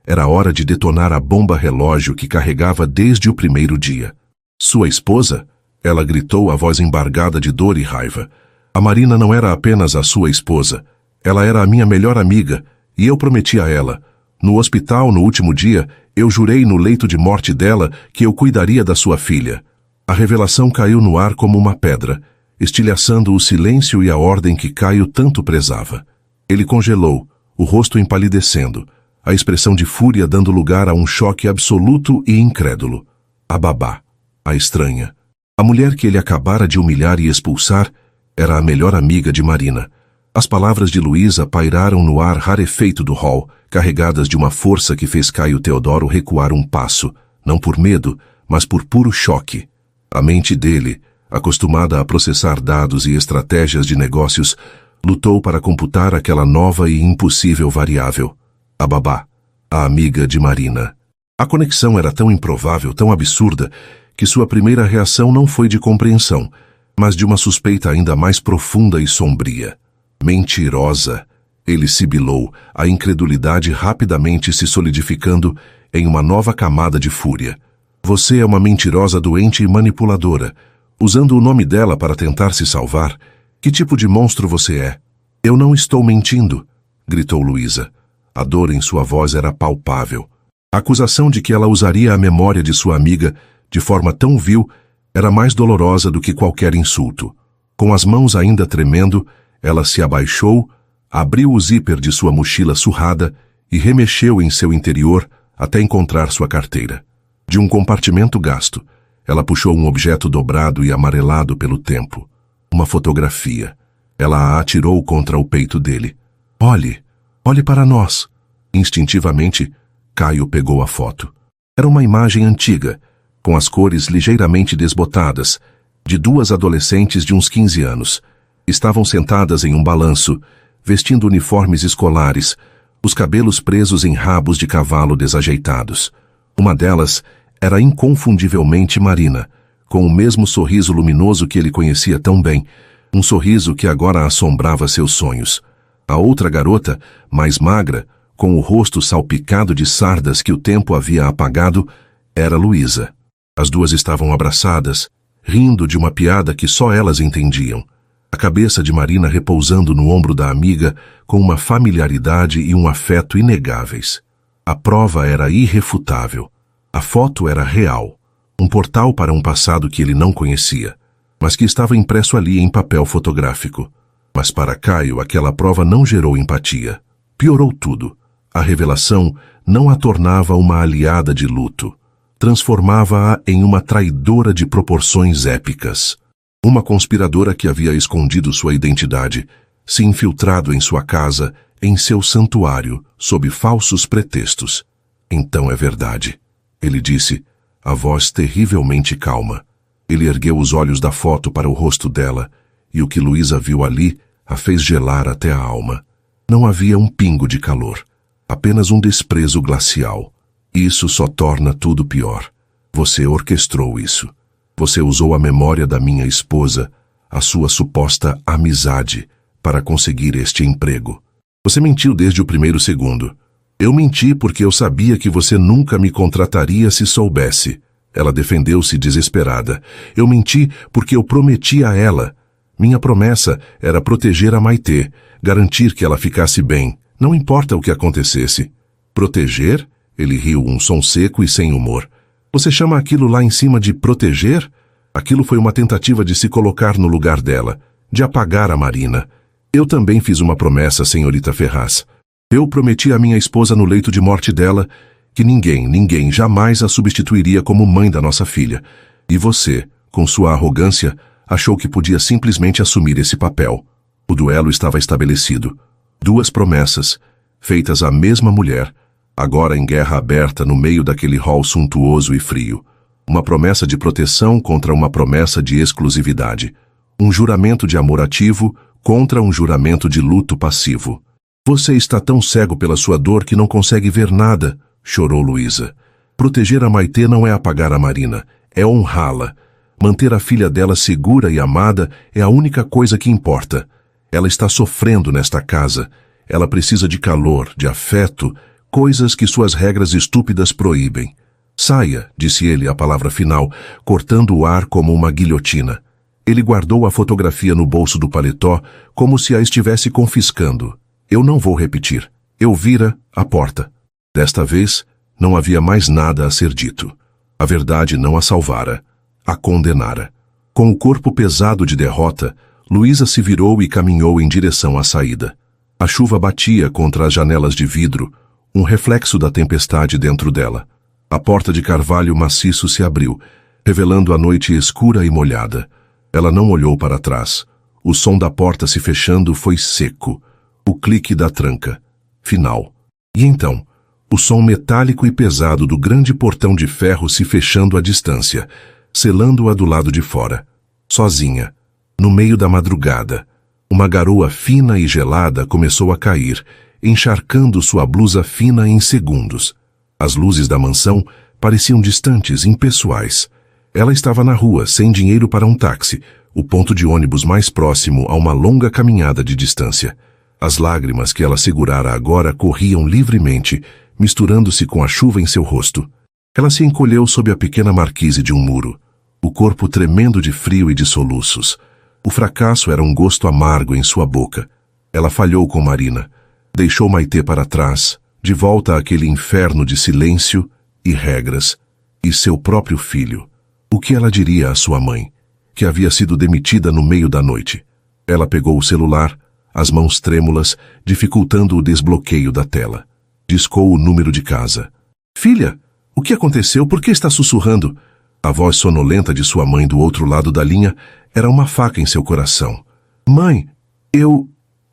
A: Era hora de detonar a bomba relógio que carregava desde o primeiro dia. Sua esposa? Ela gritou, a voz embargada de dor e raiva. A Marina não era apenas a sua esposa. Ela era a minha melhor amiga, e eu prometi a ela. No hospital, no último dia, eu jurei no leito de morte dela que eu cuidaria da sua filha. A revelação caiu no ar como uma pedra, estilhaçando o silêncio e a ordem que Caio tanto prezava. Ele congelou, o rosto empalidecendo, a expressão de fúria dando lugar a um choque absoluto e incrédulo. A babá, a estranha, a mulher que ele acabara de humilhar e expulsar, era a melhor amiga de Marina. As palavras de Luísa pairaram no ar rarefeito do hall, carregadas de uma força que fez Caio Teodoro recuar um passo, não por medo, mas por puro choque. A mente dele, acostumada a processar dados e estratégias de negócios, lutou para computar aquela nova e impossível variável. A babá, a amiga de Marina. A conexão era tão improvável, tão absurda, que sua primeira reação não foi de compreensão, mas de uma suspeita ainda mais profunda e sombria. Mentirosa. Ele sibilou, a incredulidade rapidamente se solidificando em uma nova camada de fúria. Você é uma mentirosa doente e manipuladora, usando o nome dela para tentar se salvar. Que tipo de monstro você é? Eu não estou mentindo, gritou Luísa. A dor em sua voz era palpável. A acusação de que ela usaria a memória de sua amiga de forma tão vil era mais dolorosa do que qualquer insulto. Com as mãos ainda tremendo, ela se abaixou, abriu o zíper de sua mochila surrada e remexeu em seu interior até encontrar sua carteira. De um compartimento gasto, ela puxou um objeto dobrado e amarelado pelo tempo. Uma fotografia. Ela a atirou contra o peito dele. Olhe para nós. Instintivamente, Caio pegou a foto. Era uma imagem antiga, com as cores ligeiramente desbotadas, de duas adolescentes de uns 15 anos. Estavam sentadas em um balanço, vestindo uniformes escolares, os cabelos presos em rabos de cavalo desajeitados. Uma delas era inconfundivelmente Marina, com o mesmo sorriso luminoso que ele conhecia tão bem, um sorriso que agora assombrava seus sonhos. A outra garota, mais magra, com o rosto salpicado de sardas que o tempo havia apagado, era Luísa. As duas estavam abraçadas, rindo de uma piada que só elas entendiam. A cabeça de Marina repousando no ombro da amiga com uma familiaridade e um afeto inegáveis. A prova era irrefutável. A foto era real, um portal para um passado que ele não conhecia, mas que estava impresso ali em papel fotográfico. Mas para Caio aquela prova não gerou empatia. Piorou tudo. A revelação não a tornava uma aliada de luto. Transformava-a em uma traidora de proporções épicas. Uma conspiradora que havia escondido sua identidade, se infiltrado em sua casa, em seu santuário, sob falsos pretextos. Então é verdade, ele disse, a voz terrivelmente calma. Ele ergueu os olhos da foto para o rosto dela, e o que Luísa viu ali a fez gelar até a alma. Não havia um pingo de calor, apenas um desprezo glacial. Isso só torna tudo pior. Você orquestrou isso. Você usou a memória da minha esposa, a sua suposta amizade, para conseguir este emprego. Você mentiu desde o primeiro segundo. Eu menti porque eu sabia que você nunca me contrataria se soubesse. Ela defendeu-se desesperada. Eu menti porque eu prometi a ela. Minha promessa era proteger a Maitê, garantir que ela ficasse bem, não importa o que acontecesse. Proteger? Ele riu, um som seco e sem humor. Você chama aquilo lá em cima de proteger? Aquilo foi uma tentativa de se colocar no lugar dela, de apagar a Marina. Eu também fiz uma promessa, senhorita Ferraz. Eu prometi à minha esposa no leito de morte dela que ninguém jamais a substituiria como mãe da nossa filha. E você, com sua arrogância, achou que podia simplesmente assumir esse papel. O duelo estava estabelecido. Duas promessas, feitas à mesma mulher, agora em guerra aberta no meio daquele hall suntuoso e frio. Uma promessa de proteção contra uma promessa de exclusividade. Um juramento de amor ativo contra um juramento de luto passivo. Você está tão cego pela sua dor que não consegue ver nada, chorou Luísa. Proteger a Maitê não é apagar a Marina, é honrá-la. Manter a filha dela segura e amada é a única coisa que importa. Ela está sofrendo nesta casa. Ela precisa de calor, de afeto, coisas que suas regras estúpidas proíbem. Saia, disse ele a palavra final, cortando o ar como uma guilhotina. Ele guardou a fotografia no bolso do paletó, como se a estivesse confiscando. Eu não vou repetir. Eu vira a porta. Desta vez, não havia mais nada a ser dito. A verdade não a salvara. A condenara. Com o corpo pesado de derrota, Luísa se virou e caminhou em direção à saída. A chuva batia contra as janelas de vidro, um reflexo da tempestade dentro dela. A porta de carvalho maciço se abriu, revelando a noite escura e molhada. Ela não olhou para trás. O som da porta se fechando foi seco. O clique da tranca. Final. E então, o som metálico e pesado do grande portão de ferro se fechando à distância, selando-a do lado de fora. Sozinha. No meio da madrugada. Uma garoa fina e gelada começou a cair, encharcando sua blusa fina em segundos. As luzes da mansão pareciam distantes, impessoais. Ela estava na rua, sem dinheiro para um táxi, o ponto de ônibus mais próximo a uma longa caminhada de distância. As lágrimas que ela segurara agora corriam livremente, misturando-se com a chuva em seu rosto. Ela se encolheu sob a pequena marquise de um muro, o corpo tremendo de frio e de soluços. O fracasso era um gosto amargo em sua boca. Ela falhou com Marina. Deixou Maitê para trás, de volta àquele inferno de silêncio e regras, e seu próprio filho. O que ela diria à sua mãe, que havia sido demitida no meio da noite? Ela pegou o celular, as mãos trêmulas, dificultando o desbloqueio da tela. Discou o número de casa. Filha, o que aconteceu? Por que está sussurrando? A voz sonolenta de sua mãe do outro lado da linha era uma faca em seu coração. Mãe,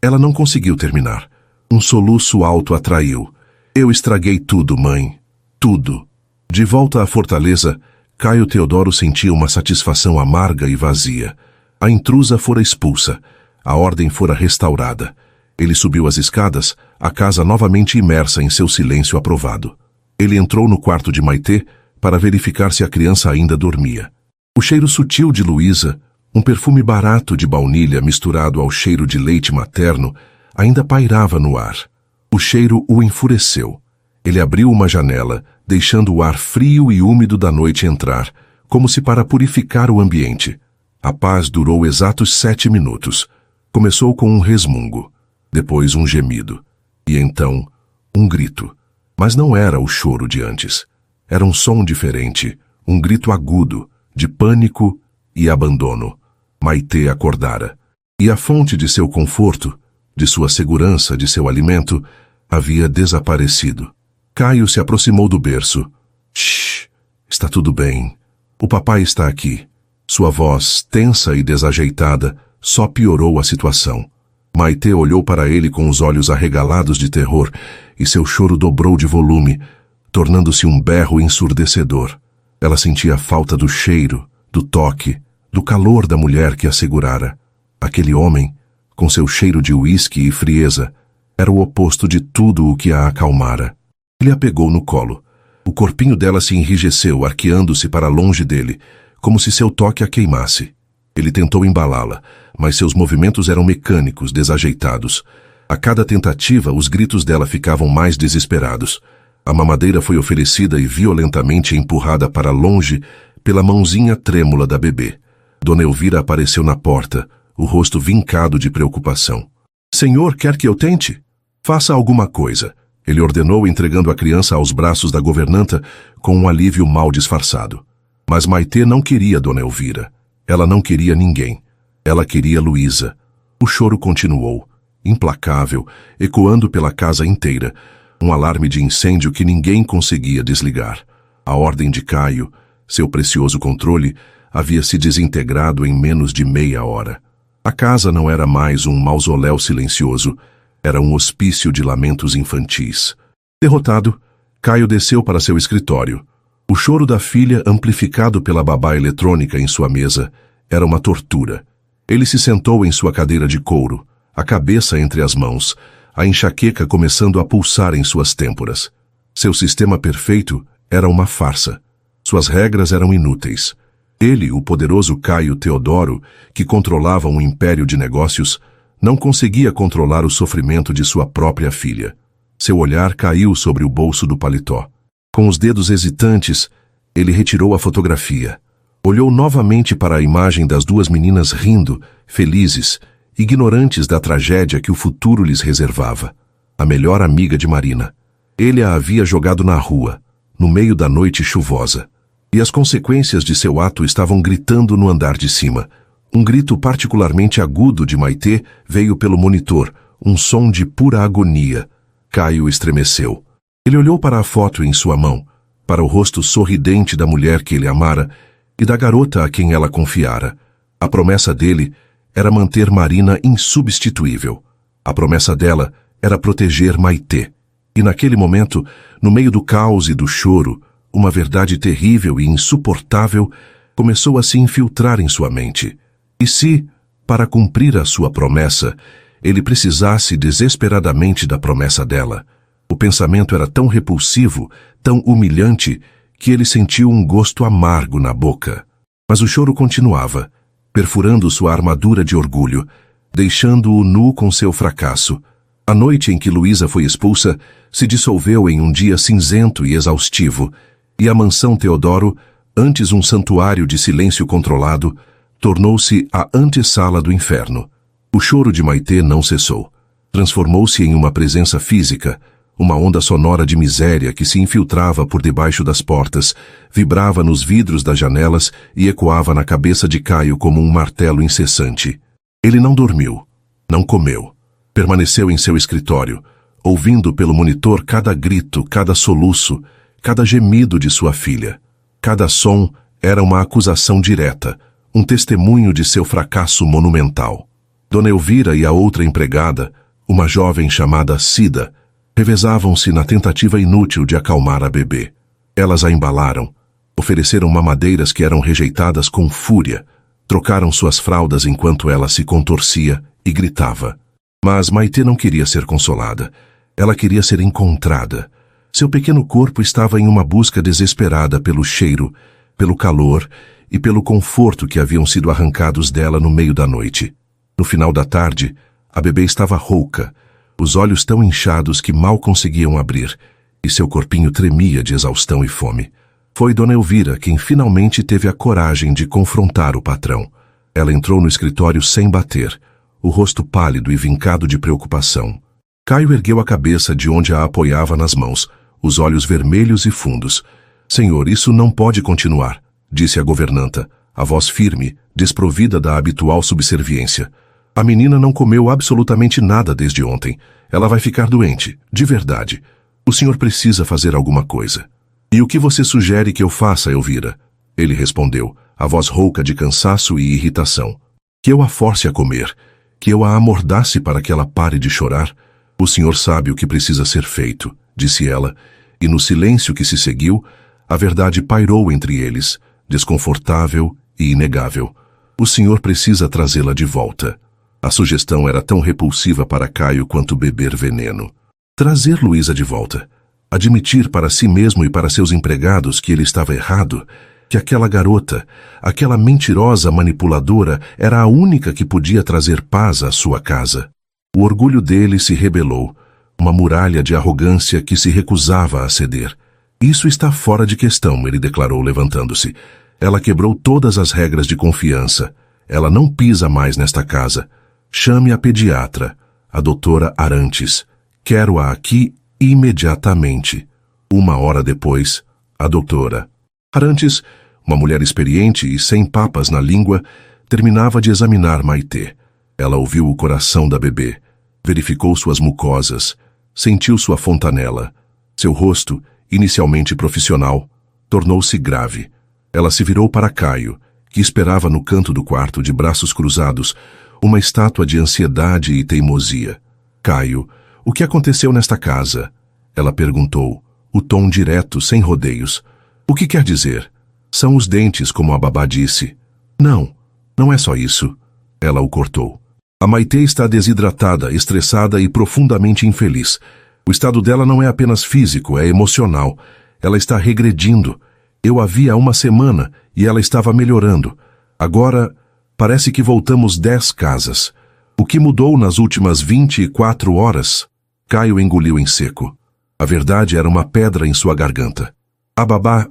A: Ela não conseguiu terminar. Um soluço alto atraiu. Eu estraguei tudo, mãe. Tudo. De volta à fortaleza, Caio Teodoro sentia uma satisfação amarga e vazia. A intrusa fora expulsa. A ordem fora restaurada. Ele subiu as escadas, a casa novamente imersa em seu silêncio aprovado. Ele entrou no quarto de Maitê para verificar se a criança ainda dormia. O cheiro sutil de Luísa, um perfume barato de baunilha misturado ao cheiro de leite materno, ainda pairava no ar. O cheiro o enfureceu. Ele abriu uma janela, deixando o ar frio e úmido da noite entrar, como se para purificar o ambiente. A paz durou exatos 7 minutos. Começou com um resmungo, depois um gemido, e então um grito. Mas não era o choro de antes. Era um som diferente, um grito agudo, de pânico e abandono. Maitê acordara. E a fonte de seu conforto, de sua segurança, de seu alimento, havia desaparecido. Caio se aproximou do berço. Shhh, está tudo bem. O papai está aqui. Sua voz, tensa e desajeitada, só piorou a situação. Maitê olhou para ele com os olhos arregalados de terror e seu choro dobrou de volume, tornando-se um berro ensurdecedor. Ela sentia a falta do cheiro, do toque, do calor da mulher que a segurara. Aquele homem, com seu cheiro de uísque e frieza, era o oposto de tudo o que a acalmara. Ele a pegou no colo. O corpinho dela se enrijeceu, arqueando-se para longe dele, como se seu toque a queimasse. Ele tentou embalá-la, mas seus movimentos eram mecânicos, desajeitados. A cada tentativa, os gritos dela ficavam mais desesperados. A mamadeira foi oferecida e violentamente empurrada para longe pela mãozinha trêmula da bebê. Dona Elvira apareceu na porta, o rosto vincado de preocupação. Senhor, quer que eu tente? Faça alguma coisa, ele ordenou, entregando a criança aos braços da governanta com um alívio mal disfarçado. Mas Maitê não queria Dona Elvira. Ela não queria ninguém. Ela queria Luísa. O choro continuou, implacável, ecoando pela casa inteira, um alarme de incêndio que ninguém conseguia desligar. A ordem de Caio, seu precioso controle, havia se desintegrado em menos de meia hora. A casa não era mais um mausoléu silencioso, era um hospício de lamentos infantis. Derrotado, Caio desceu para seu escritório. O choro da filha, amplificado pela babá eletrônica em sua mesa, era uma tortura. Ele se sentou em sua cadeira de couro, a cabeça entre as mãos, a enxaqueca começando a pulsar em suas têmporas. Seu sistema perfeito era uma farsa. Suas regras eram inúteis. Ele, o poderoso Caio Teodoro, que controlava um império de negócios, não conseguia controlar o sofrimento de sua própria filha. Seu olhar caiu sobre o bolso do paletó. Com os dedos hesitantes, ele retirou a fotografia. Olhou novamente para a imagem das duas meninas rindo, felizes, ignorantes da tragédia que o futuro lhes reservava. A melhor amiga de Marina. Ele a havia jogado na rua, no meio da noite chuvosa. E as consequências de seu ato estavam gritando no andar de cima. Um grito particularmente agudo de Maitê veio pelo monitor, um som de pura agonia. Caio estremeceu. Ele olhou para a foto em sua mão, para o rosto sorridente da mulher que ele amara e da garota a quem ela confiara. A promessa dele era manter Marina insubstituível. A promessa dela era proteger Maitê. E naquele momento, no meio do caos e do choro, uma verdade terrível e insuportável começou a se infiltrar em sua mente. E se, para cumprir a sua promessa, ele precisasse desesperadamente da promessa dela? O pensamento era tão repulsivo, tão humilhante, que ele sentiu um gosto amargo na boca. Mas o choro continuava, perfurando sua armadura de orgulho, deixando-o nu com seu fracasso, A noite em que Luísa foi expulsa se dissolveu em um dia cinzento e exaustivo, e a mansão Teodoro, antes um santuário de silêncio controlado, tornou-se a antessala do inferno. O choro de Maitê não cessou. Transformou-se em uma presença física, uma onda sonora de miséria que se infiltrava por debaixo das portas, vibrava nos vidros das janelas e ecoava na cabeça de Caio como um martelo incessante. Ele não dormiu, não comeu. Permaneceu em seu escritório, ouvindo pelo monitor cada grito, cada soluço, cada gemido de sua filha. Cada som era uma acusação direta, um testemunho de seu fracasso monumental. Dona Elvira e a outra empregada, uma jovem chamada Cida, revezavam-se na tentativa inútil de acalmar a bebê. Elas a embalaram, ofereceram mamadeiras que eram rejeitadas com fúria, trocaram suas fraldas enquanto ela se contorcia e gritava. Mas Maitê não queria ser consolada. Ela queria ser encontrada. Seu pequeno corpo estava em uma busca desesperada pelo cheiro, pelo calor e pelo conforto que haviam sido arrancados dela no meio da noite. No final da tarde, a bebê estava rouca, os olhos tão inchados que mal conseguiam abrir, e seu corpinho tremia de exaustão e fome. Foi Dona Elvira quem finalmente teve a coragem de confrontar o patrão. Ela entrou no escritório sem bater, o rosto pálido e vincado de preocupação. Caio ergueu a cabeça de onde a apoiava nas mãos, os olhos vermelhos e fundos. Senhor, isso não pode continuar, disse a governanta, a voz firme, desprovida da habitual subserviência. A menina não comeu absolutamente nada desde ontem. Ela vai ficar doente, de verdade. O senhor precisa fazer alguma coisa. E o que você sugere que eu faça, Elvira? Ele respondeu, a voz rouca de cansaço e irritação. Que eu a force a comer, que eu a amordace para que ela pare de chorar. O senhor sabe o que precisa ser feito, disse ela, e no silêncio que se seguiu, a verdade pairou entre eles, desconfortável e inegável. O senhor precisa trazê-la de volta. A sugestão era tão repulsiva para Caio quanto beber veneno. Trazer Luísa de volta. Admitir para si mesmo e para seus empregados que ele estava errado, que aquela garota, aquela mentirosa manipuladora era a única que podia trazer paz à sua casa. O orgulho dele se rebelou, uma muralha de arrogância que se recusava a ceder. Isso está fora de questão, ele declarou levantando-se. Ela quebrou todas as regras de confiança. Ela não pisa mais nesta casa. Chame a pediatra, a doutora Arantes. Quero-a aqui imediatamente. 1 hora depois, a doutora Arantes, uma mulher experiente e sem papas na língua, terminava de examinar Maitê. Ela ouviu o coração da bebê, verificou suas mucosas, sentiu sua fontanela. Seu rosto, inicialmente profissional, tornou-se grave. Ela se virou para Caio, que esperava no canto do quarto de braços cruzados, uma estátua de ansiedade e teimosia. Caio, o que aconteceu nesta casa? Ela perguntou, o tom direto, sem rodeios. O que quer dizer? São os dentes, como a babá disse. Não, não é só isso. Ela o cortou. A Maitê está desidratada, estressada e profundamente infeliz. O estado dela não é apenas físico, é emocional. Ela está regredindo. Eu a vi há 1 semana e ela estava melhorando. Agora, parece que voltamos 10 casas. O que mudou nas últimas 24 horas? Caio engoliu em seco. A verdade era uma pedra em sua garganta. A babá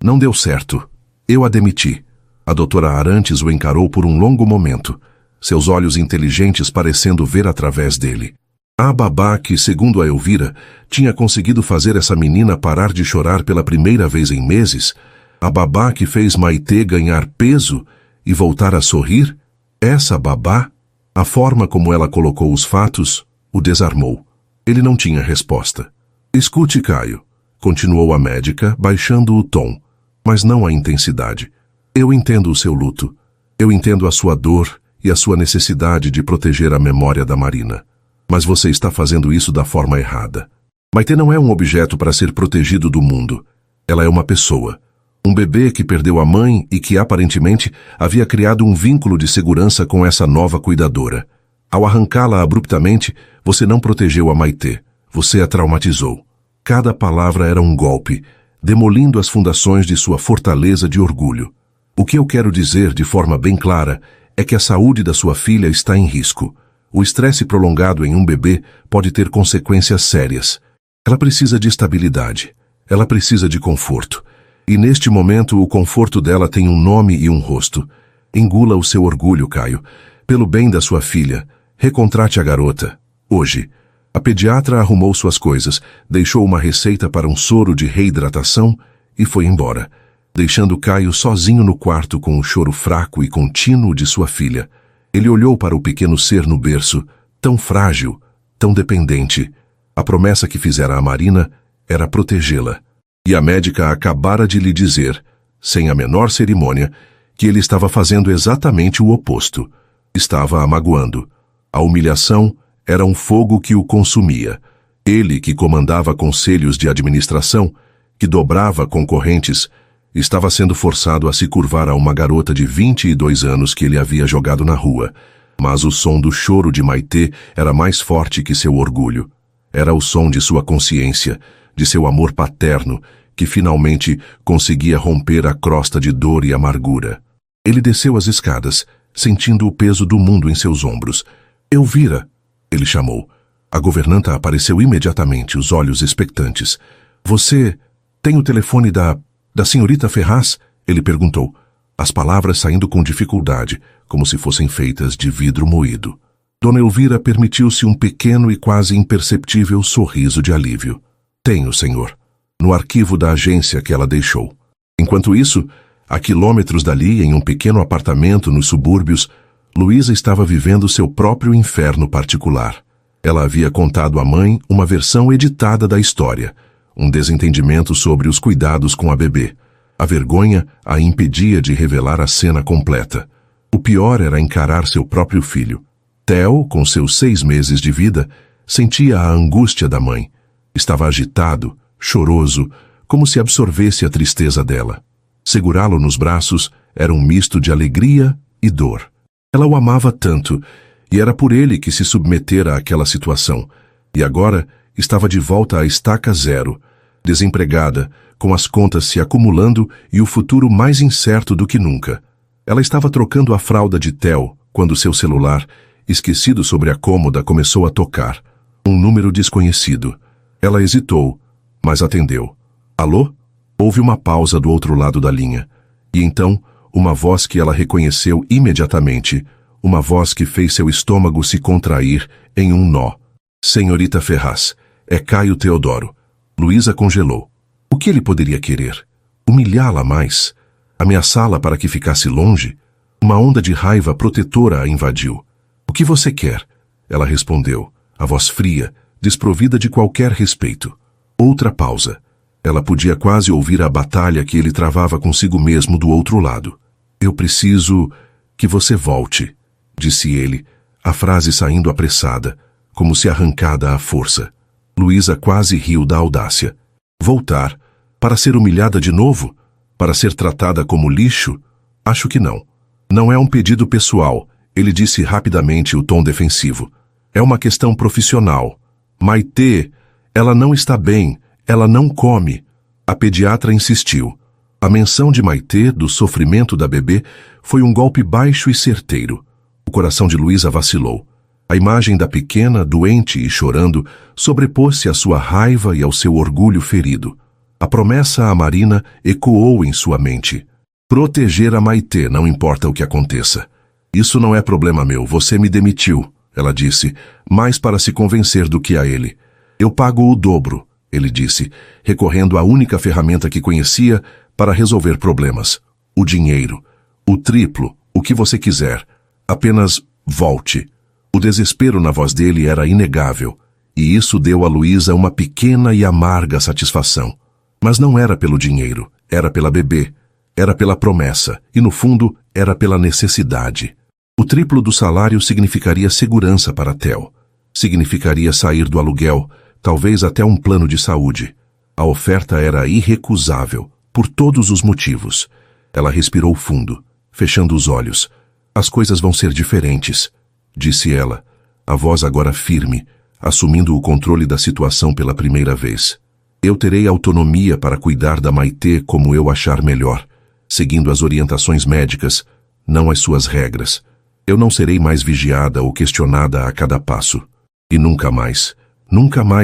A: não deu certo. Eu a demiti. A doutora Arantes o encarou por um longo momento, seus olhos inteligentes parecendo ver através dele. A babá que, segundo a Elvira, tinha conseguido fazer essa menina parar de chorar pela primeira vez em meses, a babá que fez Maitê ganhar peso e voltar a sorrir, essa babá, a forma como ela colocou os fatos, o desarmou. Ele não tinha resposta. Escute, Caio, continuou a médica, baixando o tom, mas não a intensidade. Eu entendo o seu luto. Eu entendo a sua dor e a sua necessidade de proteger a memória da Marina. Mas você está fazendo isso da forma errada. Maitê não é um objeto para ser protegido do mundo. Ela é uma pessoa. Um bebê que perdeu a mãe e que, aparentemente, havia criado um vínculo de segurança com essa nova cuidadora. Ao arrancá-la abruptamente, você não protegeu a Maitê. Você a traumatizou. Cada palavra era um golpe, demolindo as fundações de sua fortaleza de orgulho. O que eu quero dizer de forma bem clara é que a saúde da sua filha está em risco. O estresse prolongado em um bebê pode ter consequências sérias. Ela precisa de estabilidade. Ela precisa de conforto. E neste momento o conforto dela tem um nome e um rosto. Engula o seu orgulho, Caio. Pelo bem da sua filha, recontrate a garota. Hoje. A pediatra arrumou suas coisas, deixou uma receita para um soro de reidratação e foi embora, deixando Caio sozinho no quarto com o choro fraco e contínuo de sua filha. Ele olhou para o pequeno ser no berço, tão frágil, tão dependente. A promessa que fizera a Marina era protegê-la. E a médica acabara de lhe dizer, sem a menor cerimônia, que ele estava fazendo exatamente o oposto. Estava a magoando. A humilhação era um fogo que o consumia. Ele, que comandava conselhos de administração, que dobrava concorrentes, estava sendo forçado a se curvar a uma garota de 22 anos que ele havia jogado na rua. Mas o som do choro de Maitê era mais forte que seu orgulho. Era o som de sua consciência, de seu amor paterno, que finalmente conseguia romper a crosta de dor e amargura. Ele desceu as escadas, sentindo o peso do mundo em seus ombros. Elvira, ele chamou. A governanta apareceu imediatamente, os olhos expectantes. Você tem o telefone da senhorita Ferraz? Ele perguntou, as palavras saindo com dificuldade, como se fossem feitas de vidro moído. Dona Elvira permitiu-se um pequeno e quase imperceptível sorriso de alívio. Tenho, senhor. No arquivo da agência que ela deixou. Enquanto isso, a quilômetros dali, em um pequeno apartamento nos subúrbios, Luísa estava vivendo seu próprio inferno particular. Ela havia contado à mãe uma versão editada da história, um desentendimento sobre os cuidados com a bebê. A vergonha a impedia de revelar a cena completa. O pior era encarar seu próprio filho. Theo, com seus 6 meses de vida, sentia a angústia da mãe. Estava agitado, choroso, como se absorvesse a tristeza dela. Segurá-lo nos braços era um misto de alegria e dor. Ela o amava tanto, e era por ele que se submetera àquela situação, e agora estava de volta à estaca zero, desempregada, com as contas se acumulando e o futuro mais incerto do que nunca. Ela estava trocando a fralda de Theo, quando seu celular, esquecido sobre a cômoda, começou a tocar. Um número desconhecido. Ela hesitou, mas atendeu. Alô? Houve uma pausa do outro lado da linha, e então uma voz que ela reconheceu imediatamente, uma voz que fez seu estômago se contrair em um nó. Senhorita Ferraz, é Caio Teodoro. Luísa congelou. O que ele poderia querer? Humilhá-la mais? Ameaçá-la para que ficasse longe? Uma onda de raiva protetora a invadiu. O que você quer? Ela respondeu, a voz fria, desprovida de qualquer respeito. Outra pausa. Ela podia quase ouvir a batalha que ele travava consigo mesmo do outro lado. Eu preciso que você volte, disse ele, a frase saindo apressada, como se arrancada à força. Luísa quase riu da audácia. Voltar? Para ser humilhada de novo? Para ser tratada como lixo? Acho que não. Não é um pedido pessoal, ele disse rapidamente o tom defensivo. É uma questão profissional. Maitê, ela não está bem, ela não come. A pediatra insistiu. A menção de Maitê, do sofrimento da bebê, foi um golpe baixo e certeiro. O coração de Luísa vacilou. A imagem da pequena, doente e chorando, sobrepôs-se à sua raiva e ao seu orgulho ferido. A promessa à Marina ecoou em sua mente. Proteger a Maitê, não importa o que aconteça. Isso não é problema meu, você me demitiu, ela disse, mais para se convencer do que a ele. Eu pago o dobro, ele disse, recorrendo à única ferramenta que conhecia para resolver problemas. O dinheiro. O triplo, o que você quiser. Apenas volte. O desespero na voz dele era inegável, e isso deu a Luísa uma pequena e amarga satisfação. Mas não era pelo dinheiro, era pela bebê, era pela promessa, e no fundo, era pela necessidade. O triplo do salário significaria segurança para Theo. Significaria sair do aluguel, talvez até um plano de saúde. A oferta era irrecusável, por todos os motivos. Ela respirou fundo, fechando os olhos. As coisas vão ser diferentes, disse ela, a voz agora firme, assumindo o controle da situação pela primeira vez. Eu terei autonomia para cuidar da Maitê como eu achar melhor, seguindo as orientações médicas, não as suas regras. Eu não serei mais vigiada ou questionada a cada passo. E nunca mais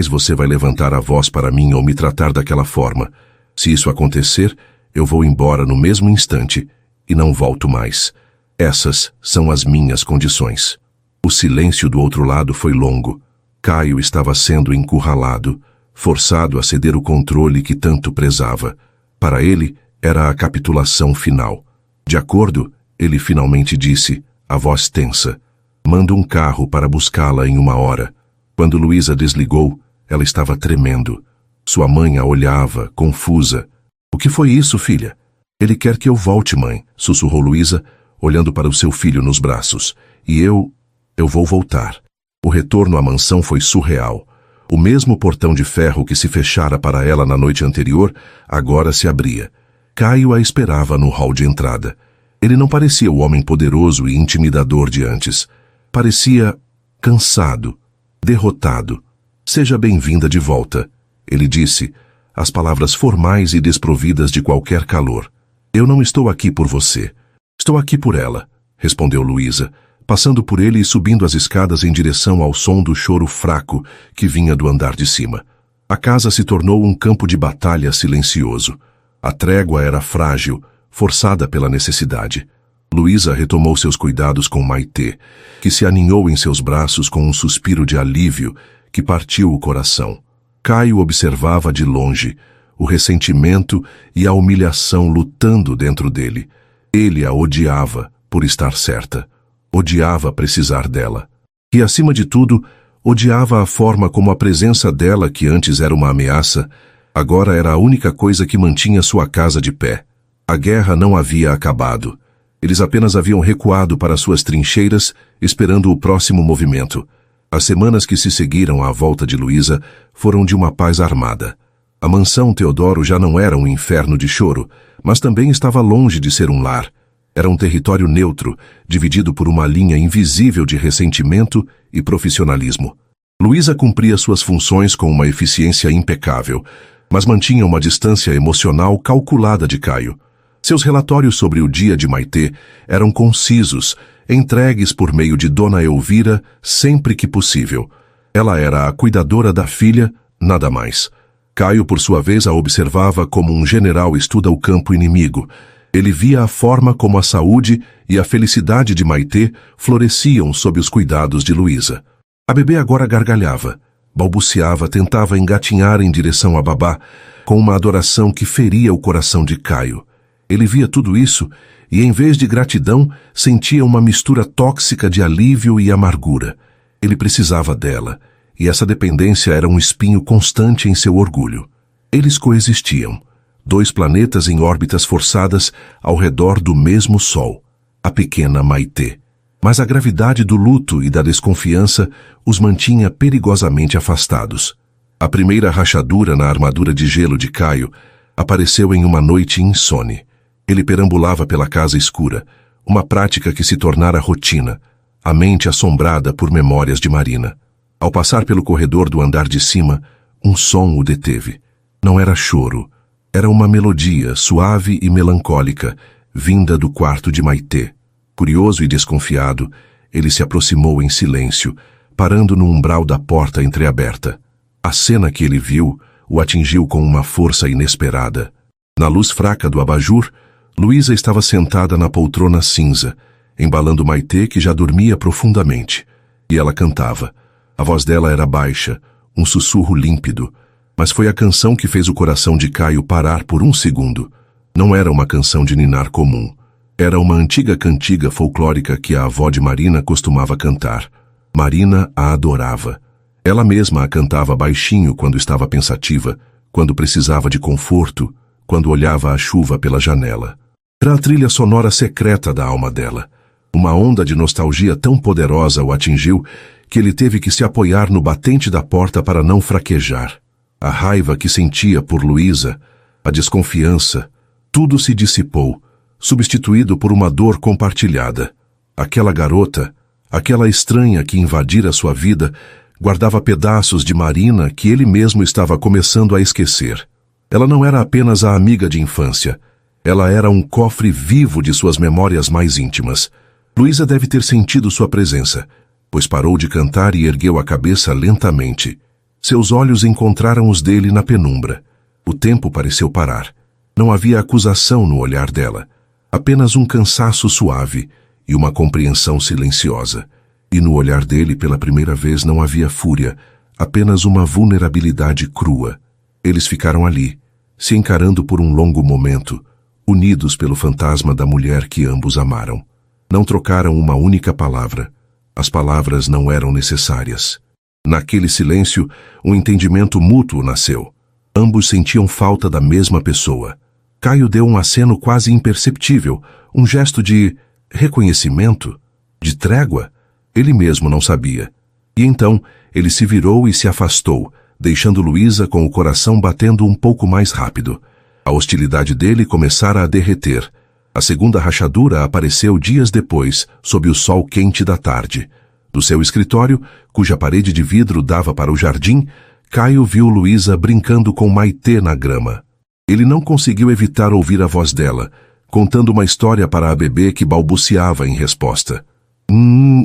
A: você vai levantar a voz para mim ou me tratar daquela forma. Se isso acontecer, eu vou embora no mesmo instante e não volto mais. Essas são as minhas condições. O silêncio do outro lado foi longo. Caio estava sendo encurralado, forçado a ceder o controle que tanto prezava. Para ele, era a capitulação final. De acordo, ele finalmente disse, a voz tensa: "Manda um carro para buscá-la em 1 hora." Quando Luísa desligou, ela estava tremendo. Sua mãe a olhava, confusa. "O que foi isso, filha?" "Ele quer que eu volte, mãe", sussurrou Luísa, olhando para o seu filho nos braços. "E eu vou voltar." O retorno à mansão foi surreal. O mesmo portão de ferro que se fechara para ela na noite anterior, agora se abria. Caio a esperava no hall de entrada. Ele não parecia o homem poderoso e intimidador de antes. Parecia cansado, derrotado. "Seja bem-vinda de volta", ele disse, as palavras formais e desprovidas de qualquer calor. "Eu não estou aqui por você. Estou aqui por ela", respondeu Luísa, passando por ele e subindo as escadas em direção ao som do choro fraco que vinha do andar de cima. A casa se tornou um campo de batalha silencioso. A trégua era frágil, forçada pela necessidade. Luísa retomou seus cuidados com Maitê, que se aninhou em seus braços com um suspiro de alívio que partiu o coração. Caio observava de longe, o ressentimento e a humilhação lutando dentro dele. Ele a odiava por estar certa. Odiava precisar dela. E, acima de tudo, odiava a forma como a presença dela, que antes era uma ameaça, agora era a única coisa que mantinha sua casa de pé. A guerra não havia acabado. Eles apenas haviam recuado para suas trincheiras, esperando o próximo movimento. As semanas que se seguiram à volta de Luísa foram de uma paz armada. A mansão Teodoro já não era um inferno de choro, mas também estava longe de ser um lar. Era um território neutro, dividido por uma linha invisível de ressentimento e profissionalismo. Luísa cumpria suas funções com uma eficiência impecável, mas mantinha uma distância emocional calculada de Caio. Seus relatórios sobre o dia de Maitê eram concisos, entregues por meio de Dona Elvira sempre que possível. Ela era a cuidadora da filha, nada mais. Caio, por sua vez, a observava como um general estuda o campo inimigo. Ele via a forma como a saúde e a felicidade de Maitê floresciam sob os cuidados de Luísa. A bebê agora gargalhava, balbuciava, tentava engatinhar em direção a babá, com uma adoração que feria o coração de Caio. Ele via tudo isso e, em vez de gratidão, sentia uma mistura tóxica de alívio e amargura. Ele precisava dela, e essa dependência era um espinho constante em seu orgulho. Eles coexistiam, 2 planetas em órbitas forçadas ao redor do mesmo Sol, a pequena Maitê. Mas a gravidade do luto e da desconfiança os mantinha perigosamente afastados. A primeira rachadura na armadura de gelo de Caio apareceu em uma noite insone. Ele perambulava pela casa escura, uma prática que se tornara rotina, a mente assombrada por memórias de Marina. Ao passar pelo corredor do andar de cima, um som o deteve. Não era choro, era uma melodia suave e melancólica, vinda do quarto de Maitê. Curioso e desconfiado, ele se aproximou em silêncio, parando no umbral da porta entreaberta. A cena que ele viu o atingiu com uma força inesperada. Na luz fraca do abajur, Luísa estava sentada na poltrona cinza, embalando Maitê, que já dormia profundamente. E ela cantava. A voz dela era baixa, um sussurro límpido, mas foi a canção que fez o coração de Caio parar por um segundo. Não era uma canção de ninar comum. Era uma antiga cantiga folclórica que a avó de Marina costumava cantar. Marina a adorava. Ela mesma a cantava baixinho quando estava pensativa, quando precisava de conforto, quando olhava a chuva pela janela. Era a trilha sonora secreta da alma dela. Uma onda de nostalgia tão poderosa o atingiu que ele teve que se apoiar no batente da porta para não fraquejar. A raiva que sentia por Luísa, a desconfiança, tudo se dissipou, substituído por uma dor compartilhada. Aquela garota, aquela estranha que invadira sua vida, guardava pedaços de Marina que ele mesmo estava começando a esquecer. Ela não era apenas a amiga de infância. Ela era um cofre vivo de suas memórias mais íntimas. Luísa deve ter sentido sua presença, pois parou de cantar e ergueu a cabeça lentamente. Seus olhos encontraram os dele na penumbra. O tempo pareceu parar. Não havia acusação no olhar dela, apenas um cansaço suave e uma compreensão silenciosa. E no olhar dele, pela primeira vez, não havia fúria, apenas uma vulnerabilidade crua. Eles ficaram ali, se encarando por um longo momento, unidos pelo fantasma da mulher que ambos amaram. Não trocaram uma única palavra. As palavras não eram necessárias. Naquele silêncio, um entendimento mútuo nasceu. Ambos sentiam falta da mesma pessoa. Caio deu um aceno quase imperceptível, um gesto de reconhecimento, de trégua. Ele mesmo não sabia. E então, ele se virou e se afastou, deixando Luísa com o coração batendo um pouco mais rápido. A hostilidade dele começara a derreter. A segunda rachadura apareceu dias depois, sob o sol quente da tarde. Do seu escritório, cuja parede de vidro dava para o jardim, Caio viu Luísa brincando com Maitê na grama. Ele não conseguiu evitar ouvir a voz dela, contando uma história para a bebê que balbuciava em resposta.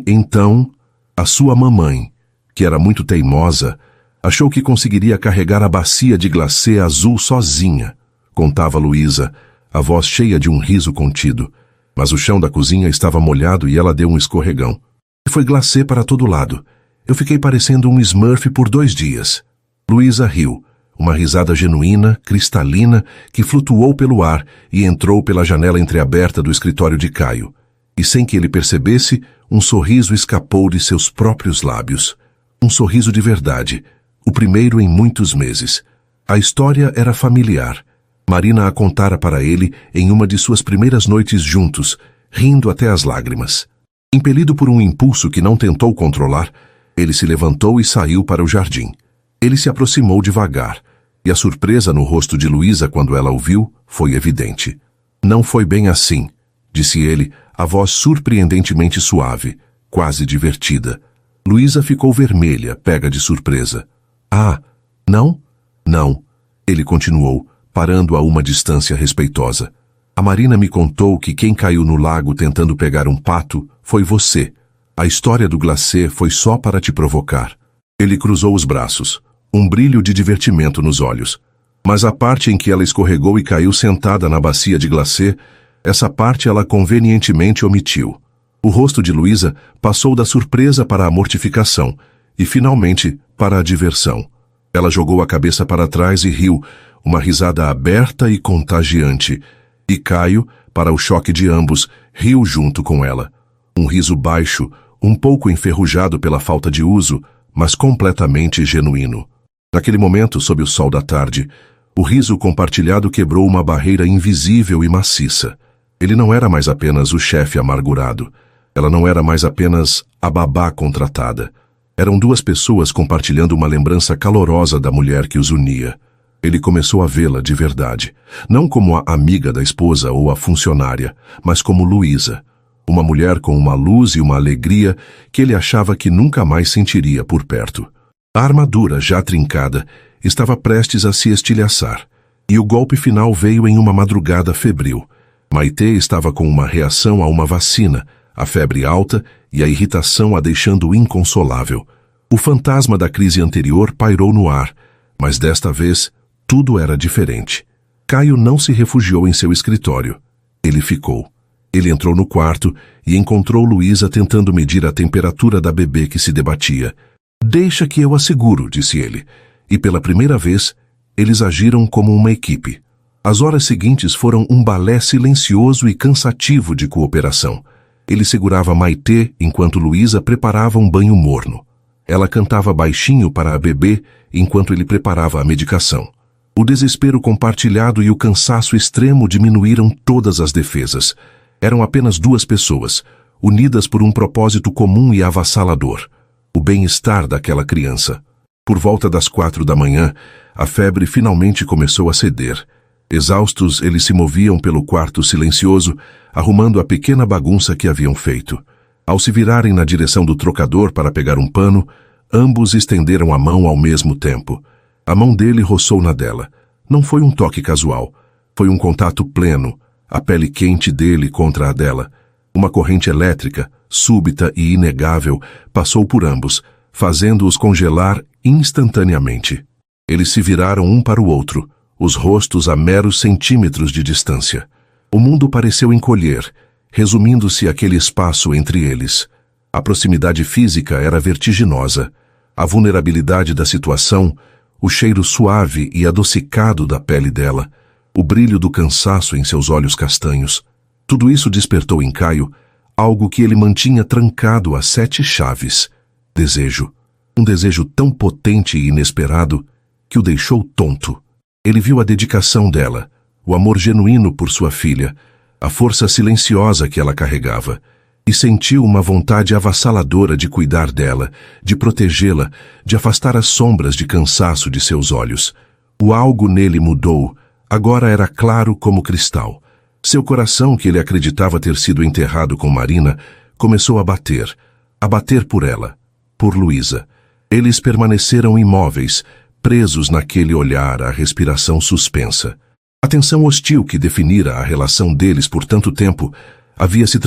A: Então, a sua mamãe, que era muito teimosa, achou que conseguiria carregar a bacia de glacê azul sozinha, contava Luísa, a voz cheia de um riso contido. Mas o chão da cozinha estava molhado e ela deu um escorregão. Foi glacê para todo lado. Eu fiquei parecendo um Smurf por 2 dias. Luísa riu, uma risada genuína, cristalina, que flutuou pelo ar e entrou pela janela entreaberta do escritório de Caio. E sem que ele percebesse, um sorriso escapou de seus próprios lábios. Um sorriso de verdade, o primeiro em muitos meses. A história era familiar. Marina a contara para ele em uma de suas primeiras noites juntos, rindo até as lágrimas. Impelido por um impulso que não tentou controlar, ele se levantou e saiu para o jardim. Ele se aproximou devagar, e a surpresa no rosto de Luísa quando ela o viu foi evidente. Não foi bem assim, disse ele, a voz surpreendentemente suave, quase divertida. Luísa ficou vermelha, pega de surpresa. Ah, não? Não, ele continuou, parando a uma distância respeitosa. A Marina me contou que quem caiu no lago tentando pegar um pato foi você. A história do glacê foi só para te provocar. Ele cruzou os braços, um brilho de divertimento nos olhos. Mas a parte em que ela escorregou e caiu sentada na bacia de glacê, essa parte ela convenientemente omitiu. O rosto de Luísa passou da surpresa para a mortificação e, finalmente, para a diversão. Ela jogou a cabeça para trás e riu, uma risada aberta e contagiante. E Caio, para o choque de ambos, riu junto com ela. Um riso baixo, um pouco enferrujado pela falta de uso, mas completamente genuíno. Naquele momento, sob o sol da tarde, o riso compartilhado quebrou uma barreira invisível e maciça. Ele não era mais apenas o chefe amargurado. Ela não era mais apenas a babá contratada. Eram 2 pessoas compartilhando uma lembrança calorosa da mulher que os unia. Ele começou a vê-la de verdade, não como a amiga da esposa ou a funcionária, mas como Luísa, uma mulher com uma luz e uma alegria que ele achava que nunca mais sentiria por perto. A armadura, já trincada, estava prestes a se estilhaçar, e o golpe final veio em uma madrugada febril. Maitê estava com uma reação a uma vacina, a febre alta e a irritação a deixando inconsolável. O fantasma da crise anterior pairou no ar, mas desta vez tudo era diferente. Caio não se refugiou em seu escritório. Ele ficou. Ele entrou no quarto e encontrou Luísa tentando medir a temperatura da bebê que se debatia. Deixa que eu a seguro, disse ele. E pela primeira vez, eles agiram como uma equipe. As horas seguintes foram um balé silencioso e cansativo de cooperação. Ele segurava Maitê enquanto Luísa preparava um banho morno. Ela cantava baixinho para a bebê enquanto ele preparava a medicação. O desespero compartilhado e o cansaço extremo diminuíram todas as defesas. Eram apenas 2 pessoas, unidas por um propósito comum e avassalador: o bem-estar daquela criança. Por volta das 4 da manhã, a febre finalmente começou a ceder. Exaustos, eles se moviam pelo quarto silencioso, arrumando a pequena bagunça que haviam feito. Ao se virarem na direção do trocador para pegar um pano, ambos estenderam a mão ao mesmo tempo. A mão dele roçou na dela. Não foi um toque casual. Foi um contato pleno, a pele quente dele contra a dela. Uma corrente elétrica, súbita e inegável, passou por ambos, fazendo-os congelar instantaneamente. Eles se viraram um para o outro, os rostos a meros centímetros de distância. O mundo pareceu encolher, resumindo-se aquele espaço entre eles. A proximidade física era vertiginosa. A vulnerabilidade da situação, o cheiro suave e adocicado da pele dela, o brilho do cansaço em seus olhos castanhos. Tudo isso despertou em Caio algo que ele mantinha trancado a 7 chaves. Desejo. Um desejo tão potente e inesperado que o deixou tonto. Ele viu a dedicação dela, o amor genuíno por sua filha, a força silenciosa que ela carregava, e sentiu uma vontade avassaladora de cuidar dela, de protegê-la, de afastar as sombras de cansaço de seus olhos. O algo nele mudou, agora era claro como cristal. Seu coração, que ele acreditava ter sido enterrado com Marina, começou a bater por ela, por Luísa. Eles permaneceram imóveis, presos naquele olhar, a respiração suspensa. A tensão hostil que definira a relação deles por tanto tempo havia se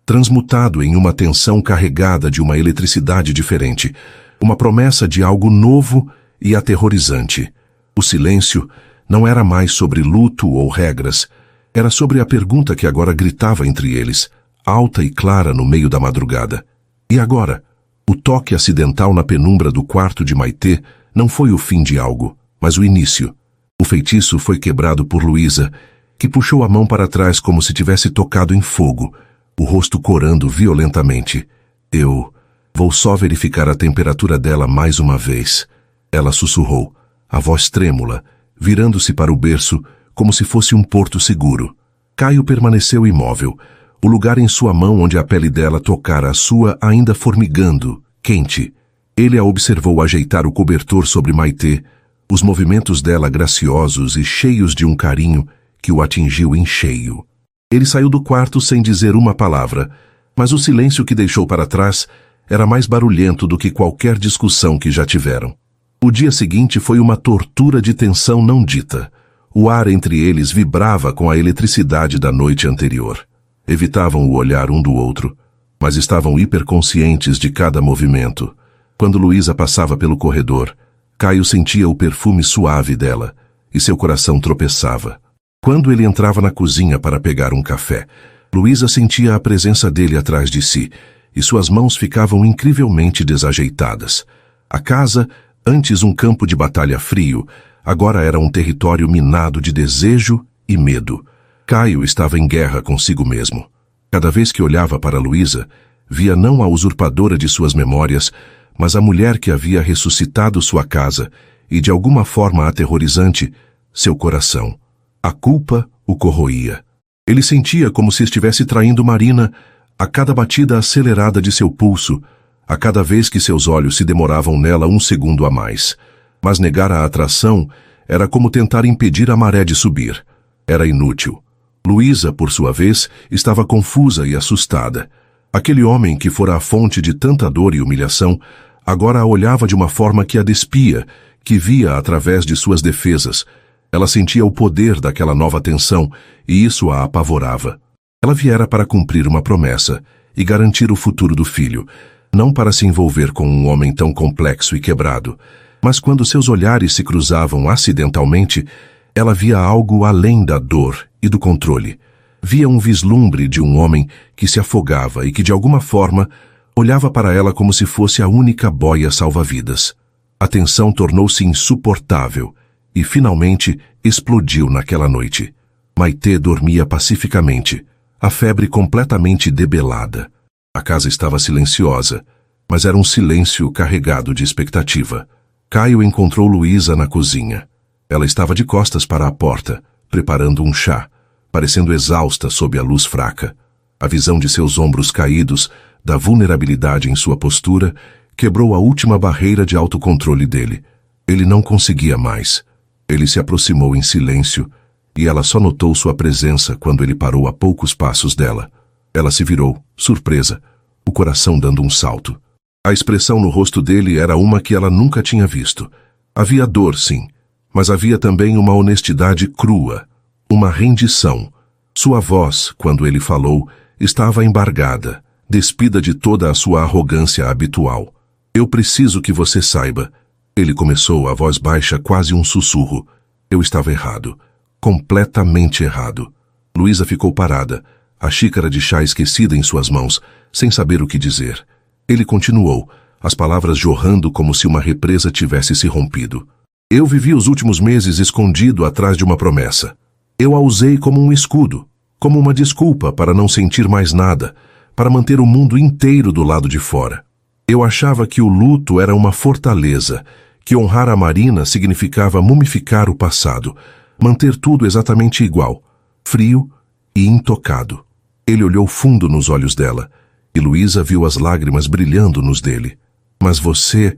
A: transmutado em uma tensão carregada de uma eletricidade diferente, uma promessa de algo novo e aterrorizante. O silêncio não era mais sobre luto ou regras, era sobre a pergunta que agora gritava entre eles, alta e clara no meio da madrugada. E agora? O toque acidental na penumbra do quarto de Maitê não foi o fim de algo, mas o início. O feitiço foi quebrado por Luísa, que puxou a mão para trás como se tivesse tocado em fogo, o rosto corando violentamente. Eu vou só verificar a temperatura dela mais uma vez. Ela sussurrou, a voz trêmula, virando-se para o berço como se fosse um porto seguro. Caio permaneceu imóvel, o lugar em sua mão onde a pele dela tocara a sua ainda formigando, quente. Ele a observou ajeitar o cobertor sobre Maitê, os movimentos dela graciosos e cheios de um carinho que o atingiu em cheio. Ele saiu do quarto sem dizer uma palavra, mas o silêncio que deixou para trás era mais barulhento do que qualquer discussão que já tiveram. O dia seguinte foi uma tortura de tensão não dita. O ar entre eles vibrava com a eletricidade da noite anterior. Evitavam o olhar um do outro, mas estavam hiperconscientes de cada movimento. Quando Luísa passava pelo corredor, Caio sentia o perfume suave dela, e seu coração tropeçava. Quando ele entrava na cozinha para pegar um café, Luísa sentia a presença dele atrás de si, e suas mãos ficavam incrivelmente desajeitadas. A casa, antes um campo de batalha frio, agora era um território minado de desejo e medo. Caio estava em guerra consigo mesmo. Cada vez que olhava para Luísa, via não a usurpadora de suas memórias, mas a mulher que havia ressuscitado sua casa e, de alguma forma aterrorizante, seu coração. A culpa o corroía. Ele sentia como se estivesse traindo Marina a cada batida acelerada de seu pulso, a cada vez que seus olhos se demoravam nela um segundo a mais. Mas negar a atração era como tentar impedir a maré de subir. Era inútil. Luísa, por sua vez, estava confusa e assustada. Aquele homem que fora a fonte de tanta dor e humilhação, agora a olhava de uma forma que a despia, que via através de suas defesas. Ela sentia o poder daquela nova tensão, e isso a apavorava. Ela viera para cumprir uma promessa e garantir o futuro do filho, não para se envolver com um homem tão complexo e quebrado. Mas quando seus olhares se cruzavam acidentalmente, ela via algo além da dor e do controle. Via um vislumbre de um homem que se afogava e que, de alguma forma, olhava para ela como se fosse a única boia salva-vidas. A tensão tornou-se insuportável e, finalmente, explodiu naquela noite. Maitê dormia pacificamente, a febre completamente debelada. A casa estava silenciosa, mas era um silêncio carregado de expectativa. Caio encontrou Luísa na cozinha. Ela estava de costas para a porta, preparando um chá, parecendo exausta sob a luz fraca. A visão de seus ombros caídos, da vulnerabilidade em sua postura, quebrou a última barreira de autocontrole dele. Ele não conseguia mais. Ele se aproximou em silêncio, e ela só notou sua presença quando ele parou a poucos passos dela. Ela se virou, surpresa, o coração dando um salto. A expressão no rosto dele era uma que ela nunca tinha visto. Havia dor, sim, mas havia também uma honestidade crua, uma rendição. Sua voz, quando ele falou, estava embargada, despida de toda a sua arrogância habitual. Eu preciso que você saiba. Ele começou, a voz baixa, quase um sussurro. Eu estava errado. Completamente errado. Luísa ficou parada, a xícara de chá esquecida em suas mãos, sem saber o que dizer. Ele continuou, as palavras jorrando como se uma represa tivesse se rompido. Eu vivi os últimos meses escondido atrás de uma promessa. Eu a usei como um escudo, como uma desculpa para não sentir mais nada, para manter o mundo inteiro do lado de fora. Eu achava que o luto era uma fortaleza, que honrar a Marina significava mumificar o passado, manter tudo exatamente igual, frio e intocado. Ele olhou fundo nos olhos dela, e Luísa viu as lágrimas brilhando nos dele. Mas você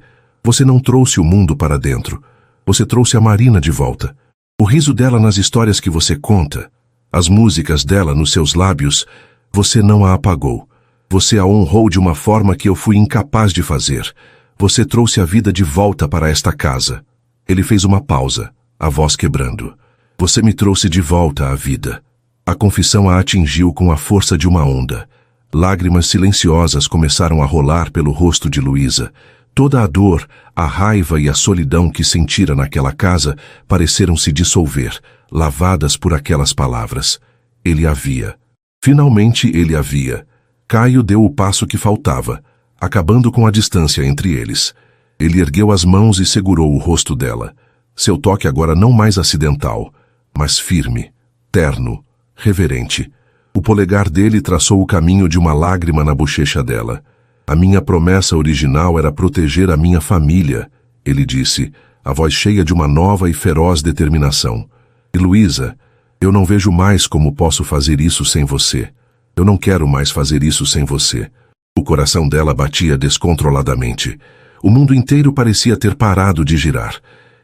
A: não trouxe o mundo para dentro. Você trouxe a Marina de volta. O riso dela nas histórias que você conta, as músicas dela nos seus lábios, você não a apagou. Você a honrou de uma forma que eu fui incapaz de fazer. Você trouxe a vida de volta para esta casa. Ele fez uma pausa, a voz quebrando. Você me trouxe de volta à vida. A confissão a atingiu com a força de uma onda. Lágrimas silenciosas começaram a rolar pelo rosto de Luísa. Toda a dor, a raiva e a solidão que sentira naquela casa pareceram se dissolver, lavadas por aquelas palavras. Ele a via. Finalmente ele a via. Caio deu o passo que faltava, acabando com a distância entre eles. Ele ergueu as mãos e segurou o rosto dela. Seu toque agora não mais acidental, mas firme, terno, reverente. O polegar dele traçou o caminho de uma lágrima na bochecha dela. A minha promessa original era proteger a minha família, ele disse, a voz cheia de uma nova e feroz determinação. E Luísa, eu não vejo mais como posso fazer isso sem você. Eu não quero mais fazer isso sem você. O coração dela batia descontroladamente. O mundo inteiro parecia ter parado de girar.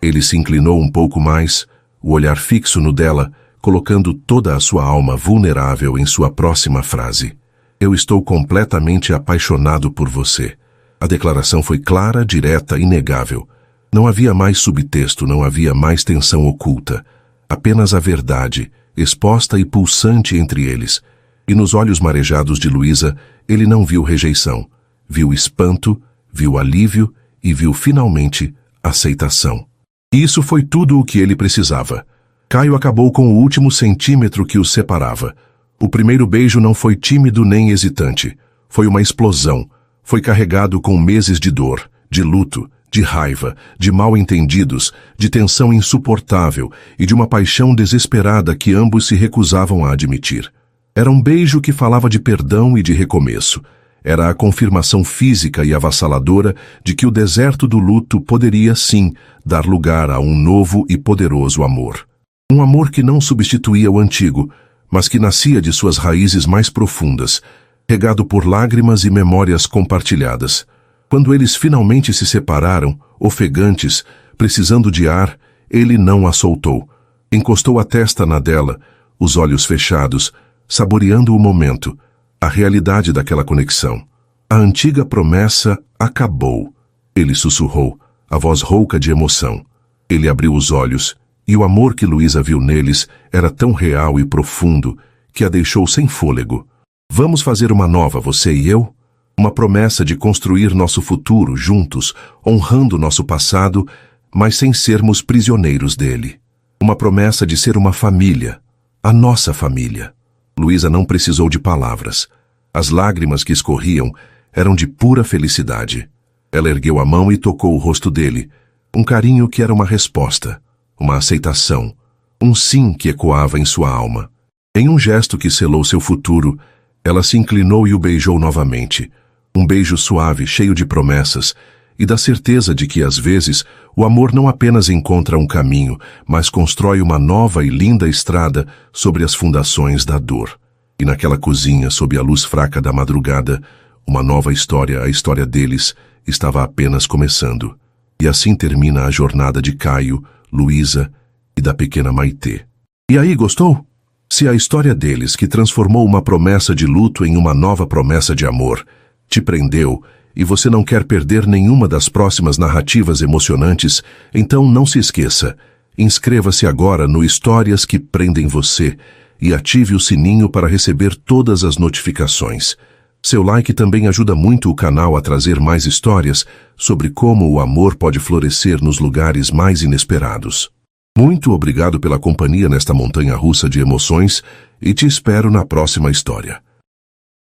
A: Ele se inclinou um pouco mais, o olhar fixo no dela, colocando toda a sua alma vulnerável em sua próxima frase. Eu estou completamente apaixonado por você. A declaração foi clara, direta, inegável. Não havia mais subtexto, não havia mais tensão oculta. Apenas a verdade, exposta e pulsante entre eles. E nos olhos marejados de Luísa, ele não viu rejeição. Viu espanto, viu alívio e viu finalmente aceitação. E isso foi tudo o que ele precisava. Caio acabou com o último centímetro que os separava. O primeiro beijo não foi tímido nem hesitante. Foi uma explosão. Foi carregado com meses de dor, de luto, de raiva, de mal-entendidos, de tensão insuportável e de uma paixão desesperada que ambos se recusavam a admitir. Era um beijo que falava de perdão e de recomeço. Era a confirmação física e avassaladora de que o deserto do luto poderia, sim, dar lugar a um novo e poderoso amor. Um amor que não substituía o antigo, mas que nascia de suas raízes mais profundas, regado por lágrimas e memórias compartilhadas. Quando eles finalmente se separaram, ofegantes, precisando de ar, ele não a soltou. Encostou a testa na dela, os olhos fechados, saboreando o momento, a realidade daquela conexão. A antiga promessa acabou. Ele sussurrou, a voz rouca de emoção. Ele abriu os olhos, e o amor que Luísa viu neles era tão real e profundo que a deixou sem fôlego. Vamos fazer uma nova, você e eu? Uma promessa de construir nosso futuro juntos, honrando nosso passado, mas sem sermos prisioneiros dele. Uma promessa de ser uma família, a nossa família. Luísa não precisou de palavras. As lágrimas que escorriam eram de pura felicidade. Ela ergueu a mão e tocou o rosto dele, um carinho que era uma resposta, uma aceitação, um sim que ecoava em sua alma. Em um gesto que selou seu futuro, ela se inclinou e o beijou novamente. Um beijo suave, cheio de promessas, e da certeza de que, às vezes, o amor não apenas encontra um caminho, mas constrói uma nova e linda estrada sobre as fundações da dor. E naquela cozinha, sob a luz fraca da madrugada, uma nova história, a história deles, estava apenas começando. E assim termina a jornada de Caio, Luísa e da pequena Maitê. E aí, gostou? Se a história deles, que transformou uma promessa de luto em uma nova promessa de amor, te prendeu e você não quer perder nenhuma das próximas narrativas emocionantes, então não se esqueça. Inscreva-se agora no Histórias que Prendem Você e ative o sininho para receber todas as notificações. Seu like também ajuda muito o canal a trazer mais histórias sobre como o amor pode florescer nos lugares mais inesperados. Muito obrigado pela companhia nesta montanha-russa de emoções e te espero na próxima história.